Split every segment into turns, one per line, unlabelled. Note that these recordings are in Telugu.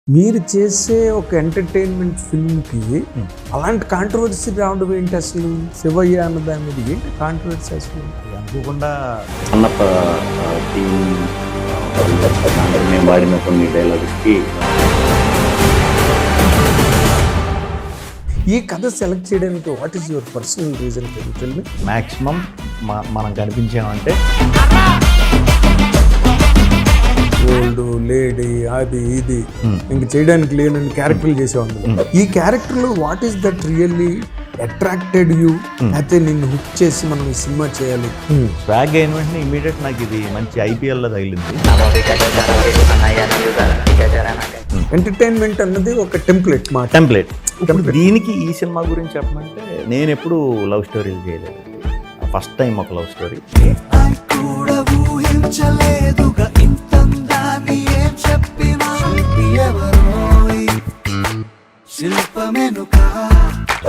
మీరు చేసే ఒక ఎంటర్టైన్మెంట్ ఫిల్మ్కి అలాంటి కాంట్రవర్సీ రావడం ఏంటి అసలు? శివయ్య అన్న దాని మీద ఏంటి కాంట్రవర్సీ అసలు?
అనుకోకుండా అన్నప్ప టీం మేము వాడిన కొన్ని డైలాగ్స్కి
ఈ కథ సెలెక్ట్ చేయడానికి what is your personal reason?
Maximum మనం కనిపించామంటే
ఓల్డ్ లేడీ అది ఇది ఇంక చేయడానికి లేనని క్యారెక్టర్లు చేసేవాళ్ళు. ఈ క్యారెక్టర్లో what is that really attracted you? అయితే నిన్ను హుక్ చేసి మనం ఈ సినిమా చేయాలి.
స్వాగ్ అయిన వెంటనే ఇమీడియట్ నాకు ఇది మంచి ఐపీఎల్లో తగిలింది.
ఎంటర్టైన్మెంట్ అన్నది ఒక టెంప్లెట్ మా
టెంప్లెట్. దీనికి ఈ సినిమా గురించి చెప్పమంటే నేను ఎప్పుడు లవ్ స్టోరీలు చేయలేదు. ఫస్ట్ టైం ఒక లవ్ స్టోరీ.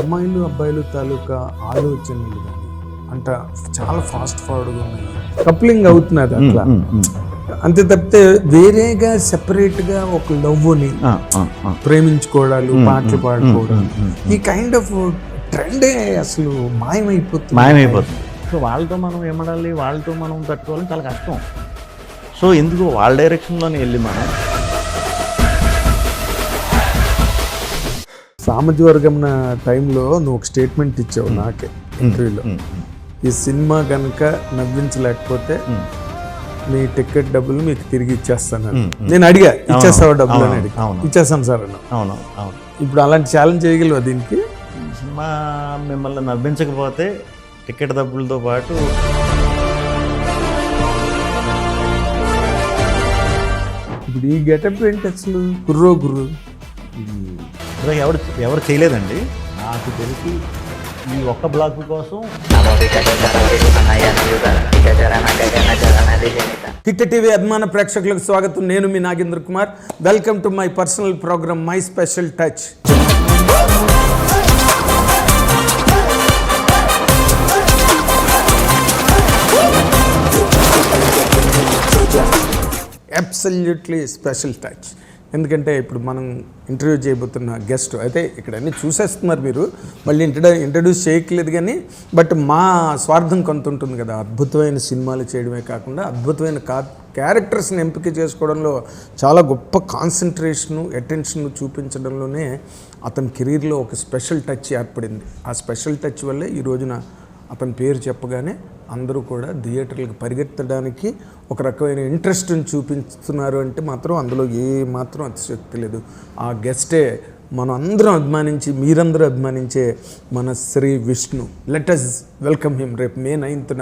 అమ్మాయిలు అబ్బాయిలు తాలూకా ఆలోచనలు కానీ అంట చాలా ఫాస్ట్ ఫార్వర్డ్గా ఉన్నాయి. కప్లింగ్ అవుతున్నది అట్లా, అంతే తప్పితే వేరేగా సెపరేట్గా ఒక లవ్ని ప్రేమించుకోవడాలు, పాటలు పాడుకోవడం, ఈ కైండ్ ఆఫ్ ట్రెండే అసలు మాయమైపోతుంది.
సో వాళ్ళతో మనం ఏమడాలి, వాళ్ళతో మనం తట్టుకోవాలని చాలా కష్టం. సో ఎందుకు వాళ్ళ డైరెక్షన్లోనే వెళ్ళి మనం
సామాజికవర్గం టైంలో నువ్వు ఒక స్టేట్మెంట్ ఇచ్చావు నాకే ఇంటర్వ్యూలో. ఈ సినిమా కనుక నవ్వించలేకపోతే మీ టికెట్ డబ్బులు మీకు తిరిగి ఇచ్చేస్తాను. నేను అడిగా, ఇచ్చేస్తావా డబ్బులు అని అడిగి, ఇచ్చేస్తాను సార్ అన్న.
అవును అవును.
ఇప్పుడు అలాంటి ఛాలెంజ్ చేయగలవా దీనికి?
సినిమా మిమ్మల్ని నవ్వించకపోతే టికెట్ డబ్బులతో పాటు
ఇప్పుడు ఈ గెటప్ ఏంటి అసలు? గుర్రు
ఎవరు చేయలేదండి నాకు తెలిసి. ఈ ఒక్క బ్లాక్ కోసం
హిట్ టీవీ అభిమాన ప్రేక్షకులకు స్వాగతం. నేను మీ Nagendra Kumar. Welcome to my personal program my special touch. Absolutely special touch. ఎందుకంటే ఇప్పుడు మనం ఇంటర్వ్యూ చేయబోతున్న గెస్ట్ అయితే ఇక్కడ అన్నీ చూసేస్తున్నారు మీరు, మళ్ళీ ఇంట్రడ్యూస్ చేయట్లేదు కానీ, బట్ మా స్వార్థం కొంత ఉంటుంది కదా. అద్భుతమైన సినిమాలు చేయడమే కాకుండా అద్భుతమైన క్యారెక్టర్స్ని ఎంపిక చేసుకోవడంలో చాలా గొప్ప కాన్సన్ట్రేషను, అటెన్షన్ చూపించడంలోనే అతని కెరీర్లో ఒక స్పెషల్ టచ్ ఏర్పడింది. ఆ స్పెషల్ టచ్ వల్లే ఈ రోజున అతని పేరు చెప్పగానే అందరూ కూడా థియేటర్లకు పరిగెత్తడానికి ఒక రకమైన ఇంట్రెస్ట్ని చూపిస్తున్నారు అంటే మాత్రం అందులో ఏ మాత్రం అతిశక్తి లేదు. ఆ గెస్టే మనం అందరం అభిమానించి, మీరందరూ అభిమానించే మన Shri Vishnu. Let us welcome him. రేపు May 9th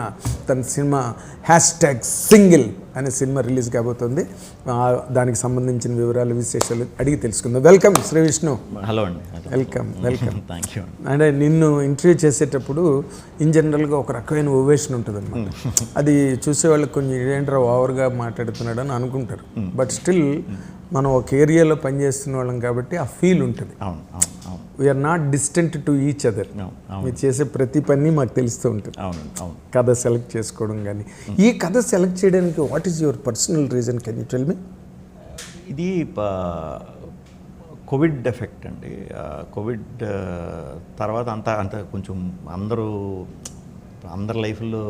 తన సినిమా #సింగిల్ అనే సినిమా రిలీజ్ కాబోతుంది. దానికి సంబంధించిన వివరాలు, విశేషాలు అడిగి తెలుసుకుందాం. వెల్కమ్ శ్రీ విష్ణు.
హలో అండి.
వెల్కమ్.
Thank you.
అంటే నిన్ను ఇంటర్వ్యూ చేసేటప్పుడు ఇన్ జనరల్గా ఒక రకమైన ఓవేషన్ ఉంటుంది అనమాట. అది చూసేవాళ్ళకి కొంచెం ఏంట్రా ఓవర్గా మాట్లాడుతున్నాడు అని అనుకుంటారు. బట్ స్టిల్ మనం ఒక ఏరియాలో పనిచేస్తున్న వాళ్ళం కాబట్టి ఆ ఫీల్ ఉంటుంది. We are not distant to each other. మీరు చేసే ప్రతి పని మాకు తెలుస్తూ ఉంటుంది. కథ సెలెక్ట్ చేసుకోవడం కానీ. ఈ కథ సెలెక్ట్ చేయడానికి what is your personal reason? Can you tell me?
ఇది కోవిడ్ ఎఫెక్ట్ అండి. కోవిడ్ తర్వాత అంత కొంచెం అందరి లైఫ్లో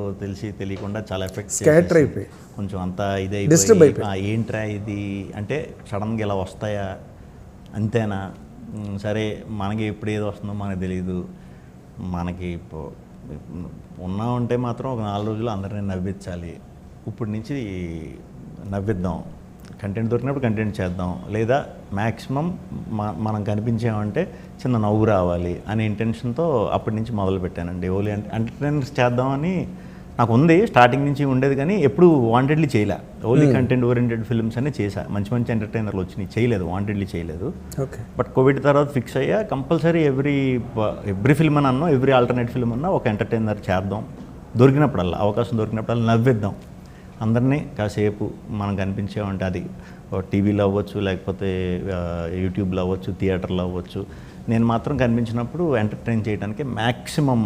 తెలియకుండా చాలా ఎఫెక్ట్
స్కాటర్ అయిపోయి
కొంచెం అంతా ఇదైపోయి ఏంట్రా ఇది అంటే సడన్గా ఇలా వస్తాయా, అంతేనా, సరే మనకి ఎప్పుడు ఏది వస్తుందో మనకు తెలియదు. మనకి ఉన్నామంటే మాత్రం ఒక 4 రోజులు అందరినీ నవ్వించాలి. ఇప్పటి నుంచి నవ్విద్దాం, కంటెంట్ దొరికినప్పుడు కంటెంట్ చేద్దాం, లేదా మ్యాక్సిమం మనం కనిపించామంటే చిన్న నవ్వు రావాలి అనే ఇంటెన్షన్తో అప్పటి నుంచి మొదలుపెట్టానండి. ఓన్లీ ఎంటర్టైనర్స్ చేద్దామని నాకు ఉంది, స్టార్టింగ్ నుంచి ఉండేది, కానీ ఎప్పుడు వాంటెడ్లీ చేయలే. ఓన్లీ కంటెంట్ ఓరియంటెడ్ ఫిల్మ్స్ అనే చేశా. మంచి ఎంటర్టైనర్లు వచ్చినాయి, చేయలేదు, వాంటెడ్లీ చేయలేదు. బట్ కోవిడ్ తర్వాత ఫిక్స్ అయ్యా, కంపల్సరీ ఎవ్రీ ఫిల్మ్ అని అన్నా, ఎవ్రీ ఆల్టర్నేట్ ఫిల్మ్ అన్నా ఒక ఎంటర్టైనర్ చేద్దాం. దొరికినప్పుడల్లా, అవకాశం దొరికినప్పుడల్లా నవ్విద్దాం అందరినీ కాసేపు. మనం కనిపించామంటే అది టీవీలో అవ్వచ్చు, లేకపోతే యూట్యూబ్లో అవ్వచ్చు, థియేటర్లో అవ్వచ్చు. నేను మాత్రం కనిపించినప్పుడు ఎంటర్టైన్ చేయడానికి మ్యాక్సిమం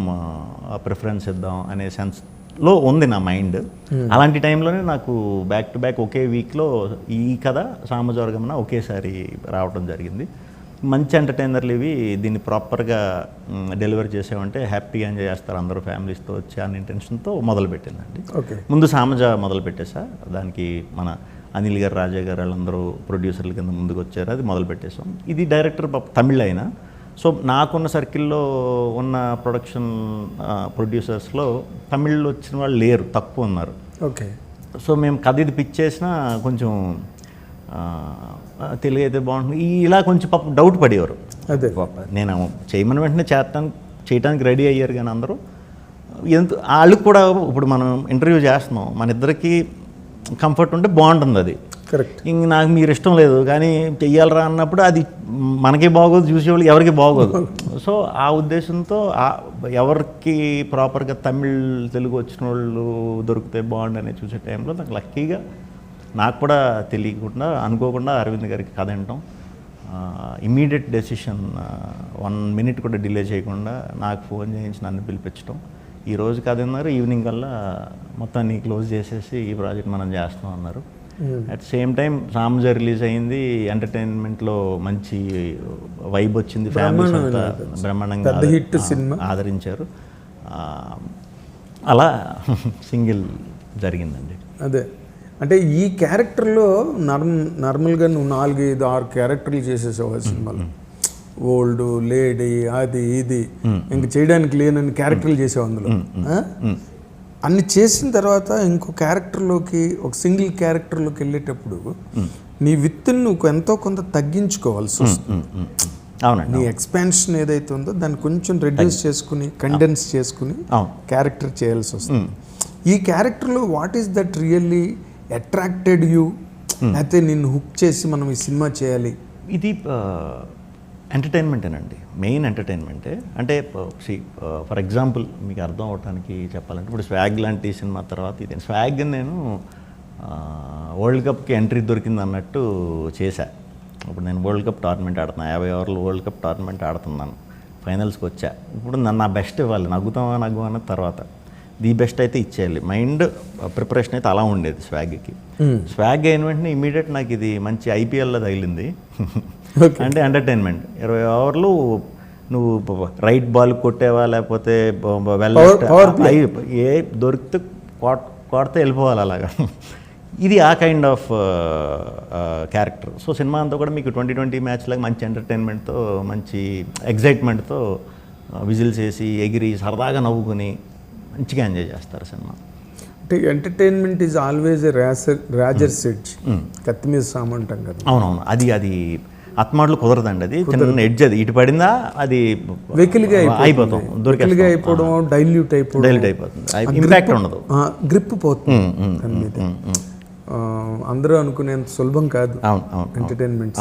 ప్రిఫరెన్స్ ఇద్దాం అనే సెన్స్ లో ఉంది నా మైండ్. అలాంటి టైంలోనే నాకు బ్యాక్ టు బ్యాక్ ఒకే వీక్లో ఈ కథ సామజవర్గమన ఒకేసారి రావడం జరిగింది. మంచి ఎంటర్టైనర్లు ఇవి, దీన్ని ప్రాపర్గా డెలివర్ చేసామంటే హ్యాపీగా ఎంజాయ్ చేస్తారు అందరూ ఫ్యామిలీస్తో వచ్చి అనే ఇంటెన్షన్తో మొదలుపెట్టిందండి. ముందు సామజ మొదలు పెట్టేసా, దానికి మన అనిల్ గారు, రాజా గారు వాళ్ళందరూ ప్రొడ్యూసర్ల కింద ముందుకు వచ్చారు, అది మొదలు పెట్టేసాం. ఇది డైరెక్టర్ తమిళ్ అయినా, సో నాకున్న సర్కిల్లో ఉన్న ప్రొడక్షన్ ప్రొడ్యూసర్స్లో తమిళ్లో వచ్చిన వాళ్ళు లేరు, తక్కువ ఉన్నారు.
ఓకే.
సో మేము కథ ఇది పిచ్ చేసినా కొంచెం తెలుగు అయితే బాగుంటుంది ఇలా కొంచెం పాపం డౌట్ పడేవారు.
అదే
నేను చేయమని వెంటనే చేయడానికి రెడీ అయ్యారు, కానీ అందరూ వాళ్ళకి కూడా ఇప్పుడు మనం ఇంటర్వ్యూ చేస్తున్నాం, మన ఇద్దరికి కంఫర్ట్ ఉంటే బాగుంటుంది అది.
కరెక్ట్.
ఇంక నాకు మీరు ఇష్టం లేదు కానీ చెయ్యాలరా అన్నప్పుడు అది మనకి బాగోదు, చూసేవాళ్ళు ఎవరికి బాగోదు. సో ఆ ఉద్దేశంతో ఎవరికి ప్రాపర్గా తమిళ్ తెలుగు వచ్చిన వాళ్ళు దొరికితే బాగుండని చూసే టైంలో నాకు లక్కీగా, నాకు కూడా తెలియకుండా అనుకోకుండా అరవింద్ గారికి కథ వినటం, ఇమ్మీడియట్ డెసిషన్, 1 minute కూడా డిలే చేయకుండా నాకు ఫోన్ చేయించి నన్ను పిలిపించడం, ఈరోజు కథ విన్నారు, ఈవినింగ్ కల్లా మొత్తాన్ని క్లోజ్ చేసేసి ఈ ప్రాజెక్ట్ మనం చేస్తాం అన్నారు. అట్ సేమ్ టైం సామజ రిలీజ్ అయింది, ఎంటర్టైన్మెంట్లో మంచి వైబ్ వచ్చింది, ఫ్యామిలీస్ అంతా బ్రహ్మాండంగా ఆదరించారు. అలా సింగిల్ జరిగిందండి.
అదే అంటే ఈ క్యారెక్టర్లో నార్మల్గా నువ్వు 4-5-6 క్యారెక్టర్లు చేసేసావు ఆ సినిమాలో. ఓల్డ్, లేడీ, అది ఇది ఇంక చేయడానికి లేనని క్యారెక్టర్లు చేసావు అందులో. అన్ని చేసిన తర్వాత ఇంకో క్యారెక్టర్లోకి, ఒక సింగిల్ క్యారెక్టర్లోకి వెళ్ళేటప్పుడు నీ విత్తుని నువ్వు ఎంతో కొంత తగ్గించుకోవాల్సి వస్తుంది.
అవునండి.
నీ ఎక్స్పాన్షన్ ఏదైతే ఉందో దాన్ని కొంచెం రెడ్యూస్ చేసుకుని, కండెన్స్ చేసుకుని క్యారెక్టర్ చేయాల్సి వస్తుంది. ఈ క్యారెక్టర్లో what is that really attracted you, అయితే నిన్ను హుక్ చేసి మనం ఈ సినిమా చేయాలి?
ఇది ఎంటర్టైన్మెంటేనండి, మెయిన్ ఎంటర్టైన్మెంటే. అంటే ఫర్ ఎగ్జాంపుల్ మీకు అర్థం అవడానికి చెప్పాలంటే, ఇప్పుడు స్వాగ్ లాంటి సినిమా తర్వాత ఇది స్వాగ్ నేను వరల్డ్ కప్కి ఎంట్రీ దొరికింది అన్నట్టు చేశా. ఇప్పుడు నేను వరల్డ్ కప్ టోర్నమెంట్ ఆడుతున్నాను, 50 ఓవర్లు వరల్డ్ కప్ టోర్నమెంట్ ఆడుతున్నాను, ఫైనల్స్కి వచ్చా. ఇప్పుడు నా బెస్ట్ ఇవ్వాలి, నగ్గుతామా నగ్గు అన్న తర్వాత ది బెస్ట్ అయితే ఇచ్చేయాలి. మైండ్ ప్రిపరేషన్ అయితే అలా ఉండేది స్వాగ్కి. స్వాగ్ అయిన వెంటనే ఇమీడియట్ నాకు ఇది మంచి ఐపీఎల్లో తగిలింది. అంటే ఎంటర్టైన్మెంట్, 20 ఓవర్లు నువ్వు రైట్ బాల్ కొట్టేవా లేకపోతే ఏ దొరికితే కొడితే వెళ్ళిపోవాలి అలాగా. ఇది ఆ kind of character. So cinema అంతా కూడా మీకు 2020 మ్యాచ్ లాగా మంచి ఎంటర్టైన్మెంట్తో, మంచి ఎగ్జైట్మెంట్తో విజిల్స్ వేసి ఎగిరి సరదాగా నవ్వుకుని మంచిగా ఎంజాయ్ చేస్తారు సినిమా.
అంటే entertainment is always a Roger sedge, కత్తి మీద సామంటాం కదా.
అవునవును, అది ఆత్మాట్లు కుదరదండి, అది చిన్న ఎడ్జ్, అది ఇటు పడిందా అది
వెకిలిగా
అయిపోతాం,
దొరికిగా అయిపోవడం, డైల్యూట్
అయిపోతుంది, ఇంపాక్ట్ ఉండదు,
గ్రిప్ పోతుంది దాని మీద. అందరూ అనుకునేంత సులభం కాదు ఎంటర్టైన్మెంట్.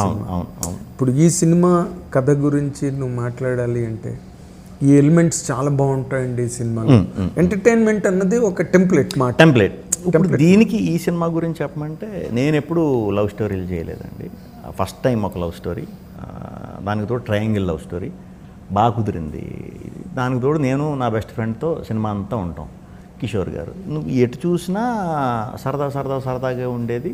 ఇప్పుడు ఈ సినిమా కథ గురించి నువ్వు మాట్లాడాలి అంటే ఈ ఎలిమెంట్స్ చాలా బాగుంటాయండి ఈ సినిమాలో. ఎంటర్టైన్మెంట్ అన్నది ఒక టెంప్లెట్.
ఇప్పుడు దీనికి ఈ సినిమా గురించి చెప్పమంటే, నేను ఎప్పుడు లవ్ స్టోరీలు చేయలేదండి, ఫస్ట్ టైం ఒక లవ్ స్టోరీ, దానికి తోడు ట్రయాంగిల్ లవ్ స్టోరీ బాగా కుదిరింది. దానికి తోడు నేను నా బెస్ట్ ఫ్రెండ్తో సినిమా అంతా ఉంటాం, కిషోర్ గారు. నువ్వు ఎటు చూసినా సరదాగా ఉండేది.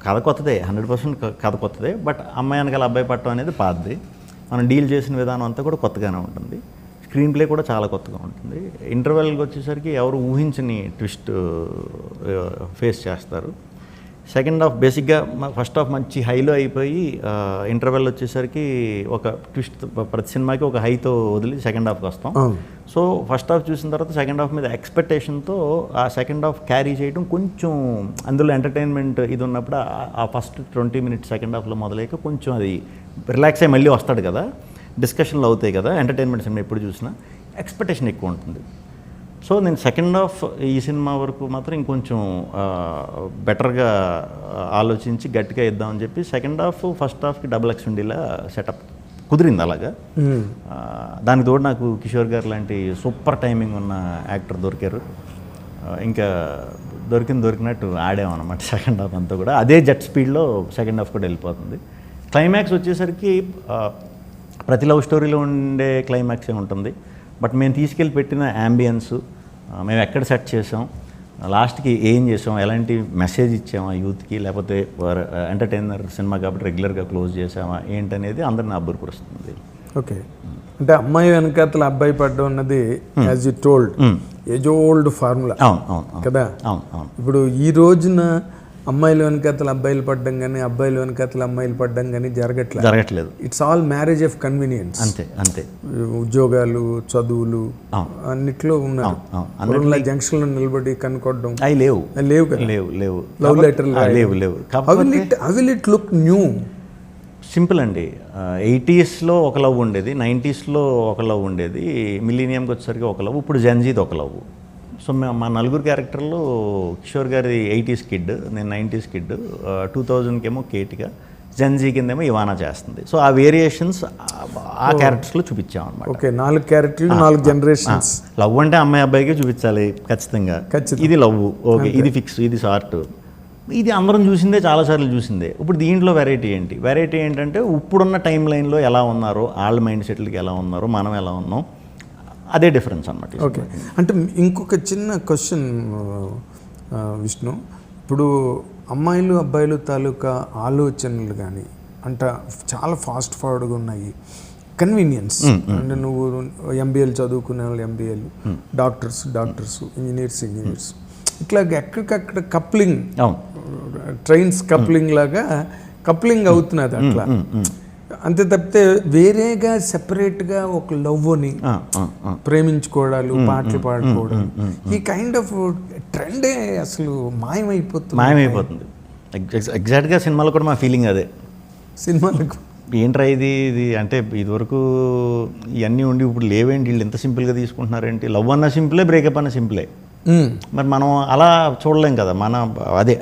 కథ కొత్తదే, 100% కథ కొత్తదే, బట్ అమ్మాయి వెనకాల అబ్బాయి పట్టడం అనేది పాతది. మనం డీల్ చేసిన విధానం అంతా కూడా కొత్తగానే ఉంటుంది. స్క్రీన్ ప్లే కూడా చాలా కొత్తగా ఉంటుంది. ఇంటర్వెల్కి వచ్చేసరికి ఎవరు ఊహించని ట్విస్ట్ ఫేస్ చేస్తారు. సెకండ్ హాఫ్ బేసిక్గా ఫస్ట్ హాఫ్ మంచి హైలో అయిపోయి ఇంటర్వెల్ వచ్చేసరికి ఒక ట్విస్ట్, ప్రతి సినిమాకి ఒక హైతో వదిలి సెకండ్ హాఫ్కి వస్తాం. సో ఫస్ట్ హాఫ్ చూసిన తర్వాత సెకండ్ హాఫ్ మీద ఎక్స్పెక్టేషన్తో ఆ సెకండ్ హాఫ్ క్యారీ చేయడం కొంచెం, అందులో ఎంటర్టైన్మెంట్ ఇది ఉన్నప్పుడు ఆ ఫస్ట్ 20 minutes సెకండ్ హాఫ్లో మొదలయ్యాక కొంచెం అది రిలాక్స్ అయ్యి మళ్ళీ వస్తాడు కదా, డిస్కషన్లు అవుతాయి కదా, ఎంటర్టైన్మెంట్ సినిమా ఎప్పుడు చూసినా ఎక్స్పెక్టేషన్ ఎక్కువ ఉంటుంది. సో నేను సెకండ్ హాఫ్ ఈ సినిమా వరకు మాత్రం ఇంకొంచెం బెటర్గా ఆలోచించి గట్టిగా ఇద్దామని చెప్పి సెకండ్ హాఫ్ ఫస్ట్ హాఫ్కి డబుల్ ఎక్స్ ఉండేలా సెటప్ కుదిరింది అలాగా. దానికి తోడు నాకు కిషోర్ గారు లాంటి సూపర్ టైమింగ్ ఉన్న యాక్టర్ దొరికారు. ఇంకా దొరికినట్టు ఆడామన్నమాట సెకండ్ హాఫ్ అంతా కూడా. అదే జెట్ స్పీడ్లో సెకండ్ హాఫ్ కూడా వెళ్ళిపోతుంది. క్లైమాక్స్ వచ్చేసరికి ప్రతి లవ్ స్టోరీలో ఉండే క్లైమాక్సే ఉంటుంది, బట్ మేము తీసుకెళ్ళి పెట్టిన యాంబియన్స్, మేము ఎక్కడ సెట్ చేసాం, లాస్ట్కి ఏం చేసాం, ఎలాంటి మెసేజ్ ఇచ్చామా యూత్కి, లేకపోతే ఎంటర్టైనర్ సినిమా కాబట్టి రెగ్యులర్గా క్లోజ్ చేసామా ఏంటనేది అందరిని అబ్బురపరుస్తుంది.
ఓకే, అంటే అమ్మాయి వెనకాతల అబ్బాయి పడ్డం అన్నది as you told age old formula కదా. ఇప్పుడు ఈ రోజున అమ్మాయిల వెనకాతల అబ్బాయిలు పడ్డం కానీ అబ్బాయిల వెనకాతల అమ్మాయిలు పడ్డం కానీ జరగట్లేదు. It's all marriage of convenience.
అంతే
ఉద్యోగాలు, చదువులు అన్నిట్లో ఉన్నారు. జంక్షన్ లో నిలబడి కనుక్కోవడం లేవు కదా. లవ్ లెటర్
లేవు.
How will it look new?
Simple అండి. 80sలో ఒక లవ్ ఉండేది, 90sలో ఒక లవ్ ఉండేది, మిలీనియంకి వచ్చేసరికి ఒక లవ్, ఇప్పుడు జెన్జీది ఒక లవ్. సో మా నలుగురు క్యారెక్టర్లు, కిషోర్ గారి 80s కిడ్, నేను 90s కిడ్, 2000కేమో కేటిగా, జెన్జీ కిందేమో ఇవానా చేస్తుంది. సో ఆ వేరియేషన్స్ ఆ క్యారెక్టర్స్లో చూపించామన్నమాట.
ఓకే, 4 క్యారెక్టర్లు 4 జనరేషన్స్.
లవ్ అంటే అమ్మాయి అబ్బాయికి చూపించాలి ఖచ్చితంగా. ఇది లవ్, ఓకే, ఇది ఫిక్స్, ఇది షార్ట్, ఇది అందరం చూసిందే, చాలాసార్లు చూసిందే. ఇప్పుడు దీంట్లో వెరైటీ ఏంటంటే ఇప్పుడున్న టైం లైన్లో ఎలా ఉన్నారో, వాళ్ళ మైండ్ సెట్లకి ఎలా ఉన్నారో, మనం ఎలా ఉన్నాం, అదే డిఫరెన్స్ అన్నమాట.
ఓకే, అంటే ఇంకొక చిన్న క్వశ్చన్ విష్ణు, ఇప్పుడు అమ్మాయిలు అబ్బాయిలు తాలూకా ఆలోచనలు కానీ అంట చాలా ఫాస్ట్ ఫార్వర్డ్గా ఉన్నాయి. కన్వీనియన్స్ అంటే నువ్వు ఎంబీఏలు చదువుకునే వాళ్ళు ఎంబీఏలు, డాక్టర్స్, ఇంజనీర్స్, ఇట్లా ఎక్కడికక్కడ కప్లింగ్, ట్రైన్స్ కప్లింగ్ లాగా కప్లింగ్ అవుతున్నది అట్లా. అంతే తప్పితే వేరేగా సెపరేట్గా ఒక లవ్ని ప్రేమించుకోవడాలు, పాటలు పాడుకోవడం, ఈ కైండ్ ఆఫ్ ట్రెండే అసలు మాయమైపోతుంది.
ఎగ్జాక్ట్గా సినిమాలో కూడా మా ఫీలింగ్ అదే.
సినిమాలకు
ఏంట్రా ఇది అంటే ఇదివరకు ఇవన్నీ ఉండి ఇప్పుడు లేవేంటి, వీళ్ళు ఎంత సింపుల్గా తీసుకుంటున్నారేంటి, లవ్ అన్న సింపులే, బ్రేకప్ అన్న సింపులే. మరి మనం అలా చూడలేం కదా. మన అదే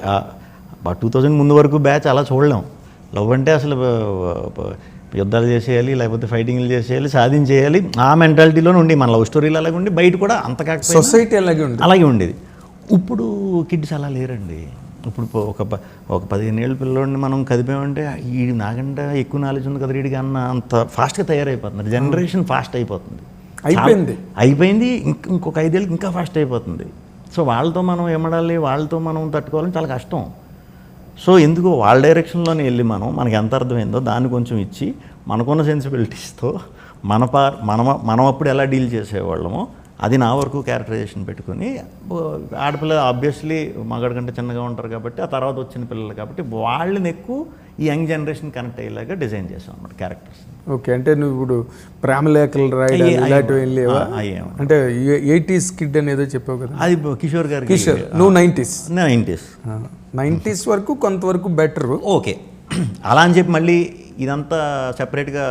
2000 ముందు వరకు బ్యాచ్ అలా చూడలేం. లవ్ అంటే అసలు యుద్ధాలు చేసేయాలి, లేకపోతే ఫైటింగ్లు చేసేయాలి, సాధించేయాలి, ఆ మెంటాలిటీలోనే ఉండి మన లవ్ స్టోరీలు అలాగే ఉండి, బయట కూడా అంత కాకపోతే
సొసైటీ అలాగే ఉండేది.
ఇప్పుడు కిడ్స్ అలా లేరండి. ఇప్పుడు ఒక 15 ఏళ్ళ పిల్లోడిని మనం కదిపామంటే ఈ నాకంటే ఎక్కువ నాలెడ్జ్ ఉంది కదా వీడికి అన్న అంత ఫాస్ట్గా తయారైపోతున్నారు. జనరేషన్ ఫాస్ట్ అయిపోయింది. ఇంకొక 5 ఏళ్ళకి ఇంకా ఫాస్ట్ అయిపోతుంది. సో వాళ్ళతో మనం ఏమడాలి, వాళ్ళతో మనం తట్టుకోవాలని చాలా కష్టం. సో ఎందుకు వాళ్ళ డైరెక్షన్లోనే వెళ్ళి మనకి ఎంత అర్థమైందో దాన్ని కొంచెం ఇచ్చి, మనకున్న సెన్సిబిలిటీస్తో మనం అప్పుడు ఎలా డీల్ చేసేవాళ్ళమో అది నా వరకు క్యారెక్టరైజేషన్ పెట్టుకుని, ఆడపిల్ల ఆబ్వియస్లీ మగాడి కంటే చిన్నగా ఉంటారు కాబట్టి, ఆ తర్వాత వచ్చిన పిల్లలు కాబట్టి వాళ్ళని ఎక్కువ ఈ యంగ్ జనరేషన్ కనెక్ట్ అయ్యేలాగా డిజైన్ చేసాం అన్నమాట క్యారెక్టర్స్.
ఓకే, అంటే నువ్వు ఇప్పుడు ప్రేమలేఖలు రాయడం ఇలాంటివి ఏం లేవా? అంటే 80s కిడ్ అనేదో చెప్పావు కదా,
అది కిషోర్ గారు.
నువ్వు 90s వరకు కొంతవరకు బెటర్.
ఓకే, అలా అని చెప్పి మళ్ళీ ఇదంతా సెపరేట్గా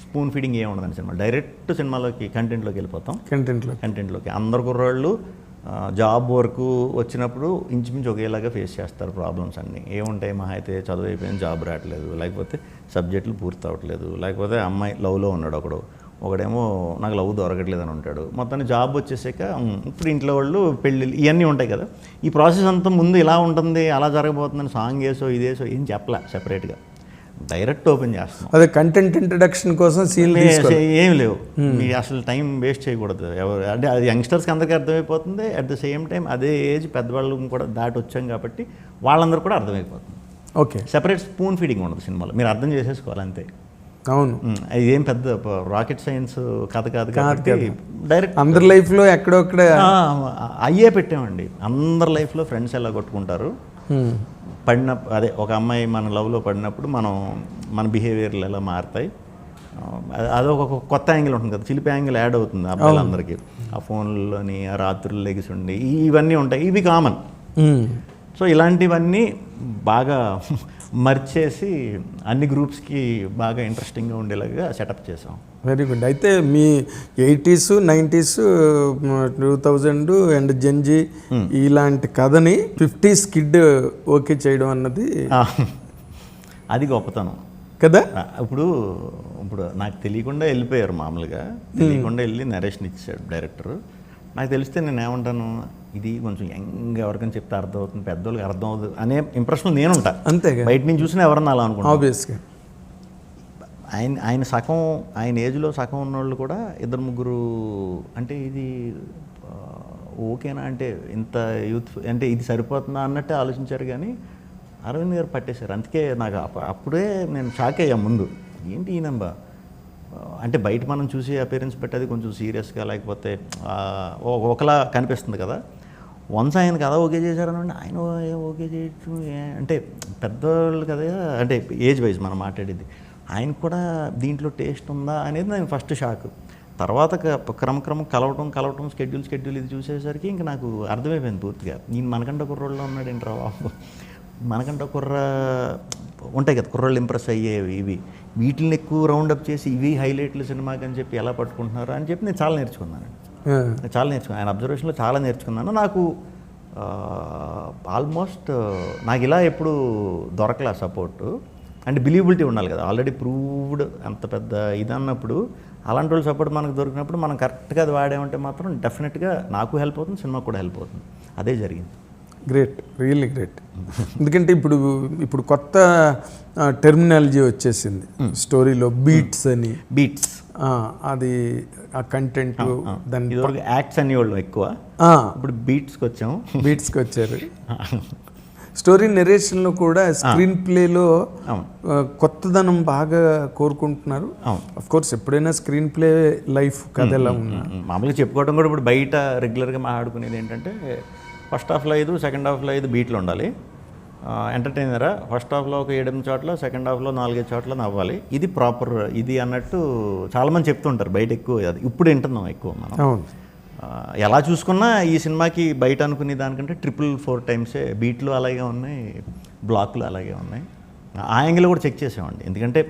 స్పూన్ ఫీడింగ్ ఏమి ఉండదండి. సినిమా డైరెక్ట్ సినిమాలోకి కంటెంట్లోకి వెళ్ళిపోతాం. కంటెంట్లోకి అందరు కుర్రాళ్ళు జాబ్ వరకు వచ్చినప్పుడు ఇంచుమించు ఒకేలాగా ఫేస్ చేస్తారు ప్రాబ్లమ్స్ అన్నీ. ఏముంటాయి, మహా అయితే చదువు అయిపోయింది, జాబ్ రావట్లేదు, లేకపోతే సబ్జెక్టులు పూర్తి అవ్వట్లేదు, లేకపోతే అమ్మాయి లవ్లో ఉన్నాడు ఒకడేమో నాకు లవ్ దొరకట్లేదు అని ఉంటాడు. మొత్తాన్ని జాబ్ వచ్చేసాక ఇప్పుడు ఇంట్లో వాళ్ళు పెళ్ళిళ్ళు ఇవన్నీ ఉంటాయి కదా. ఈ ప్రాసెస్ అంతా ముందు ఇలా ఉంటుంది, అలా జరగబోతుందని సాంగ్ వేసో ఇదేసో ఏం చెప్పలే, సెపరేట్గా డైరెక్ట్ ఓపెన్ చేస్తాం.
అదే కంటెంట్ ఇంట్రడక్షన్ కోసం
ఏం లేవు. మీరు అసలు టైం వేస్ట్ చేయకూడదు. అంటే అది యంగ్స్టర్స్కి అందరికీ అర్థమైపోతుంది. అట్ ద సేమ్ టైం అదే ఏజ్ పెద్దవాళ్ళు కూడా దాటి వచ్చాం కాబట్టి వాళ్ళందరూ కూడా అర్థమైపోతుంది.
ఓకే,
సెపరేట్ స్పూన్ ఫీడింగ్ ఉండదు సినిమాలో, మీరు అర్థం చేసేసుకోవాలి అంతే.
అవును,
అది ఏం పెద్ద రాకెట్ సైన్స్ కథ కాదు కాబట్టి డైరెక్ట్
అందరి లైఫ్లో ఎక్కడొక్కడ
అయ్యే పెట్టామండి. అందరి లైఫ్లో ఫ్రెండ్స్ ఎలా కొట్టుకుంటారు, అదే ఒక అమ్మాయి మన లవ్లో పడినప్పుడు మన బిహేవియర్లు ఎలా మారుతాయి, అదొక కొత్త యాంగిల్ ఉంటుంది కదా, చిలిపి యాంగిల్ యాడ్ అవుతుంది అబ్బాయిలందరికీ. ఆ ఫోన్లోని ఆ రాత్రులు లెగిసి ఉండి ఇవన్నీ ఉంటాయి, ఇవి కామన్. సో ఇలాంటివన్నీ బాగా మర్చేసి అన్ని గ్రూప్స్కి బాగా ఇంట్రెస్టింగ్గా ఉండేలాగా సెటప్ చేసాం.
Very good. అయితే మీ 80s, 90s, 2000 అండ్ జెన్జీ ఇలాంటి కథని 50s కిడ్ ఓకే చేయడం అన్నది
అది గొప్పతనం
కదా.
ఇప్పుడు నాకు తెలియకుండా వెళ్ళిపోయారు, మామూలుగా తెలియకుండా వెళ్ళి నరేషన్ ఇచ్చాడు డైరెక్టర్. నాకు తెలిస్తే నేను ఏమంటాను, ఇది కొంచెం యంగ్ ఎవరికైనా చెప్తే అర్థమవుతుంది, పెద్దోళ్ళకి అర్థం అవుతుంది అనే ఇంప్రెషన్ నేను ఉంటా.
అంతే,
బయట నుంచి చూసినా ఎవరన్నా అలా అనుకుంటా.
ఆబ్వియస్గా
ఆయన ఏజ్లో సగం ఉన్నోళ్ళు కూడా 2-3 అంటే ఇది ఓకేనా అంటే ఇంత యూత్ అంటే ఇది సరిపోతుందా అన్నట్టే ఆలోచించారు, కానీ అరవింద్ గారు పట్టేశారు. అందుకే నాకు అప్పుడే నేను షాక్ అయ్యా ముందు, ఏంటి ఈ నెంబర్ అంటే బయట మనం చూసి అపీరెన్స్ పెట్టేది కొంచెం సీరియస్గా లేకపోతే ఒకలా కనిపిస్తుంది కదా. వన్స్ ఆయన కదా ఓకే చేశారనండి, ఆయన ఓకే చేయొచ్చు అంటే పెద్దవాళ్ళు కదా, అంటే ఏజ్ వైజ్ మనం మాట్లాడేది, ఆయన కూడా దీంట్లో టేస్ట్ ఉందా అనేది నేను ఫస్ట్ షాక్. తర్వాత క్రమక్రమం కలవటం స్కెడ్యూల్ ఇది చూసేసరికి ఇంక నాకు అర్థమైపోయింది పూర్తిగా, నేను మనకంట కుర్రోళ్ళలో ఉన్నాడు ఏంట్రా బాబు, మనకంట ఉంటాయి కదా కుర్రోళ్ళు ఇంప్రెస్ అయ్యేవి, ఇవి వీటిని ఎక్కువ రౌండప్ చేసి ఇవి హైలైట్లు సినిమాకి అని చెప్పి ఎలా పట్టుకుంటున్నారు అని చెప్పి నేను చాలా నేర్చుకున్నాను. ఆయన అబ్జర్వేషన్లో చాలా నేర్చుకున్నాను. నాకు ఆల్మోస్ట్ నాకు ఇలా ఎప్పుడు దొరకలే సపోర్టు, అంటే బిలీవబిలిటీ ఉండాలి కదా, ఆల్రెడీ ప్రూవ్డ్ అంత పెద్ద ఇది అన్నప్పుడు అలాంటి వాళ్ళు సపోర్ట్ మనకు దొరికినప్పుడు మనం కరెక్ట్గా అది వాడామంటే మాత్రం డెఫినెట్గా నాకు హెల్ప్ అవుతుంది, సినిమాకు కూడా హెల్ప్ అవుతుంది. అదే జరిగింది.
Great, really great. ఎందుకంటే ఇప్పుడు కొత్త టెర్మినాలజీ వచ్చేసింది స్టోరీలో, బీట్స్ అని.
బీట్స్
అది ఆ కంటెంట్ దాని
యాక్ట్స్ అనేవాళ్ళు ఎక్కువ, ఇప్పుడు బీట్స్కి వచ్చారు.
స్టోరీ నెరేషన్లో కూడా స్క్రీన్ ప్లేలో కొత్తదనం బాగా కోరుకుంటున్నారు. అఫ్ కోర్స్ ఎప్పుడైనా స్క్రీన్ ప్లే లైఫ్ కథ ఎలా ఉన్నా
మామూలుగా చెప్పుకోవడం కూడా ఇప్పుడు బయట రెగ్యులర్గా మాట్లాడుకునేది ఏంటంటే ఫస్ట్ హాఫ్లో 5 సెకండ్ హాఫ్లో 5 బీట్లు ఉండాలి. ఎంటర్టైనరా ఫస్ట్ హాఫ్లో ఒక 7 చోట్ల, సెకండ్ హాఫ్లో 4 చోట్ల నవ్వాలి, ఇది ప్రాపర్ ఇది అన్నట్టు చాలామంది చెప్తుంటారు బయట. ఎక్కువ అది ఇప్పుడు వింటున్నాం ఎక్కువ మనం. ఎలా చూసుకున్నా ఈ సినిమాకి బయట అనుకునే దానికంటే 4 టైమ్సే బీట్లు అలాగే ఉన్నాయి, బ్లాక్లు అలాగే ఉన్నాయి. ఆ యాంగిల్ కూడా చెక్ చేసామండి, ఎందుకంటే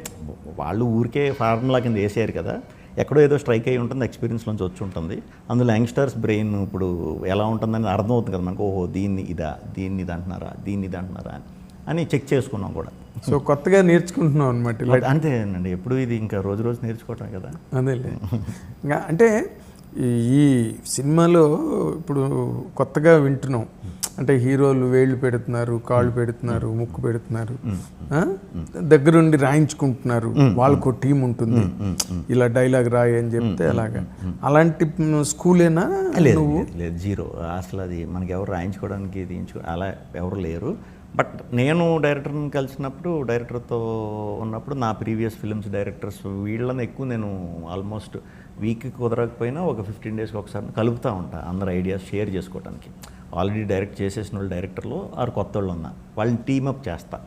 వాళ్ళు ఊరికే ఫార్ములా కింద వేసారు కదా, ఎక్కడో ఏదో స్ట్రైక్ అయ్యి ఉంటుంది, ఎక్స్పీరియన్స్లోంచి వచ్చి ఉంటుంది. అందులో యంగ్స్టర్స్ బ్రెయిన్ ఇప్పుడు ఎలా ఉంటుందని అర్థమవుతుంది కదా మనకు, ఓహో దీన్ని ఇది అంటున్నారా అని చెక్ చేసుకున్నాం కూడా.
సో కొత్తగా నేర్చుకుంటున్నాం అనమాట.
అంతేనండి, ఎప్పుడు ఇది ఇంకా రోజు నేర్చుకోవటం కదా.
అదేలే. ఇంకా అంటే ఈ సినిమాలో ఇప్పుడు కొత్తగా వింటున్నాం, అంటే హీరోలు వేళ్ళు పెడుతున్నారు, కాళ్ళు పెడుతున్నారు, ముక్కు పెడుతున్నారు, దగ్గరుండి రాయించుకుంటున్నారు, వాళ్ళకు టీం ఉంటుంది, ఇలా డైలాగ్ రాయి అని చెప్తే అలాగా. అలాంటి స్కూలేనా?
లేదు, జీరో అసలు. అది మనకి ఎవరు రాయించుకోవడానికి అలా ఎవరు లేరు. బట్ నేను డైరెక్టర్ని కలిసినప్పుడు, డైరెక్టర్తో ఉన్నప్పుడు నా ప్రీవియస్ ఫిల్మ్స్ డైరెక్టర్స్ వీళ్ళని ఎక్కువ నేను ఆల్మోస్ట్ వీక్కి కుదరకపోయినా ఒక 15 డేస్కి ఒకసారి కలుపుతూ ఉంటాను, అందరు ఐడియాస్ షేర్ చేసుకోవడానికి. ఆల్రెడీ డైరెక్ట్ చేసేసిన వాళ్ళు డైరెక్టర్లు ఆరు కొత్త వాళ్ళు ఉన్నా వాళ్ళని టీమప్ చేస్తా,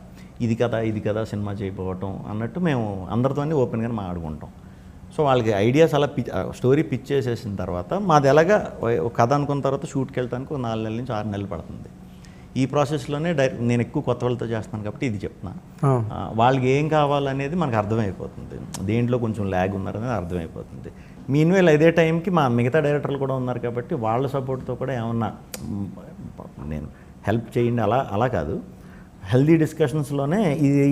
ఇది కదా సినిమా చేయకపోవటం అన్నట్టు మేము అందరితోనే ఓపెన్గానే మాట్లాడుకుంటాం. సో వాళ్ళకి ఐడియాస్ అలా స్టోరీ పిచ్ చేసేసిన తర్వాత మాది ఎలాగా కథ అనుకున్న తర్వాత షూట్కి వెళ్తానికి 4 నెలల నుంచి 6 నెలలు పడుతుంది. ఈ ప్రాసెస్లోనే నేను ఎక్కువ కొత్త వాళ్ళతో చేస్తున్నాను కాబట్టి ఇది చెప్తున్నా, వాళ్ళకి ఏం కావాలనేది మనకు అర్థమైపోతుంది, దేంట్లో కొంచెం ల్యాగ్ ఉన్నారనేది అర్థమైపోతుంది. మీన్వేల్ అదే టైంకి మా మిగతా డైరెక్టర్లు కూడా ఉన్నారు కాబట్టి వాళ్ళ సపోర్ట్తో కూడా ఏమన్నా నేను హెల్ప్ చేయండి అలా కాదు, హెల్దీ డిస్కషన్స్లోనే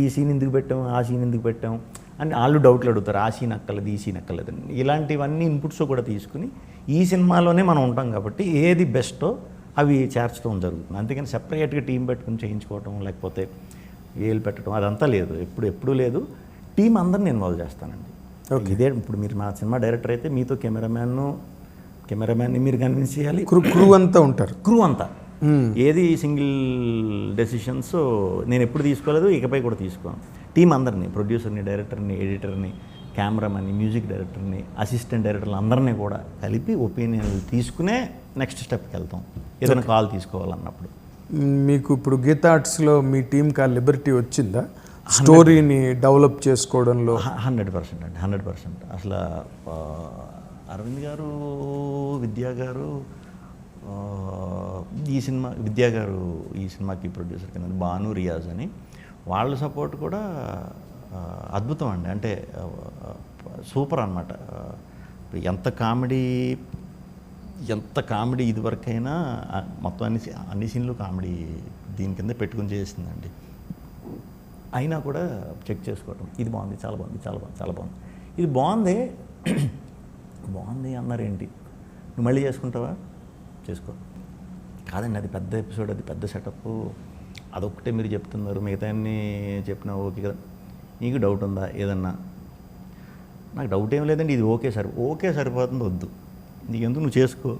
ఈ సీన్ ఎందుకు పెట్టాం, ఆ సీన్ ఎందుకు పెట్టాం అని వాళ్ళు డౌట్లు అడుగుతారు, ఆ సీన్ అక్కర్లేదు, ఈ సీన్ అక్కర్లేదు, ఇలాంటివన్నీ ఇన్పుట్స్ కూడా తీసుకుని ఈ సినిమాలోనే మనం ఉంటాం కాబట్టి ఏది బెస్టో అవి చేర్చడం జరుగుతుంది. అందుకని సెపరేట్గా టీం పెట్టుకుని చేయించుకోవటం లేకపోతే ఏలు పెట్టడం అదంతా లేదు, ఎప్పుడూ లేదు. టీం అందరిని ఇన్వాల్వ్ చేస్తానండి. ఇదే ఇప్పుడు మీరు మా సినిమా డైరెక్టర్ అయితే మీతో కెమెరామ్యాన్ని మీరు కన్విన్స్ చేయాలి,
క్రూ అంతా ఉంటారు,
క్రూ అంతా. ఏది సింగిల్ డెసిషన్స్ నేను ఎప్పుడు తీసుకోలేదు, ఇకపై కూడా తీసుకోను. టీం అందరినీ, ప్రొడ్యూసర్ని, డైరెక్టర్ని, ఎడిటర్ని, కెమెరామెన్ని, మ్యూజిక్ డైరెక్టర్ని, అసిస్టెంట్ డైరెక్టర్లు అందరినీ కూడా కలిపి ఒపీనియన్లు తీసుకునే నెక్స్ట్ స్టెప్కి వెళ్తాం ఏదైనా కాల్ తీసుకోవాలన్నప్పుడు.
మీకు ఇప్పుడు గీతా ఆర్ట్స్లో మీ టీంకి ఆ లిబర్టీ వచ్చిందా స్టోరీని డెవలప్ చేసుకోవడంలో?
100% అండి, 100%. అసలు అరవింద్ గారు, విద్యా గారు, విద్యా గారు ఈ సినిమాకి ప్రొడ్యూసర్ కింద, భాను, రియాజ్ అని వాళ్ళ సపోర్ట్ కూడా అద్భుతం అండి. అంటే సూపర్ అన్నమాట. ఎంత కామెడీ ఇదివరకైనా మొత్తం అన్ని సీన్లు కామెడీ దీని కింద పెట్టుకుని చేసిందండి. అయినా కూడా చెక్ చేసుకోవటం, ఇది బాగుంది, చాలా బాగుంది, ఇది బాగుంది అన్నారేంటి, నువ్వు మళ్ళీ చేసుకుంటావా, చేసుకో. కాదండి, అది పెద్ద ఎపిసోడ్, అది పెద్ద సెటప్, అదొక్కటే మీరు చెప్తున్నారు, మిగతా అన్నీ చెప్పినా ఓకే కదా, నీకు డౌట్ ఉందా ఏదన్నా? నాకు డౌట్ ఏం లేదండి, ఇది ఓకే సరిపోతుంది, వద్దు నీకెందుకు, నువ్వు చేసుకో,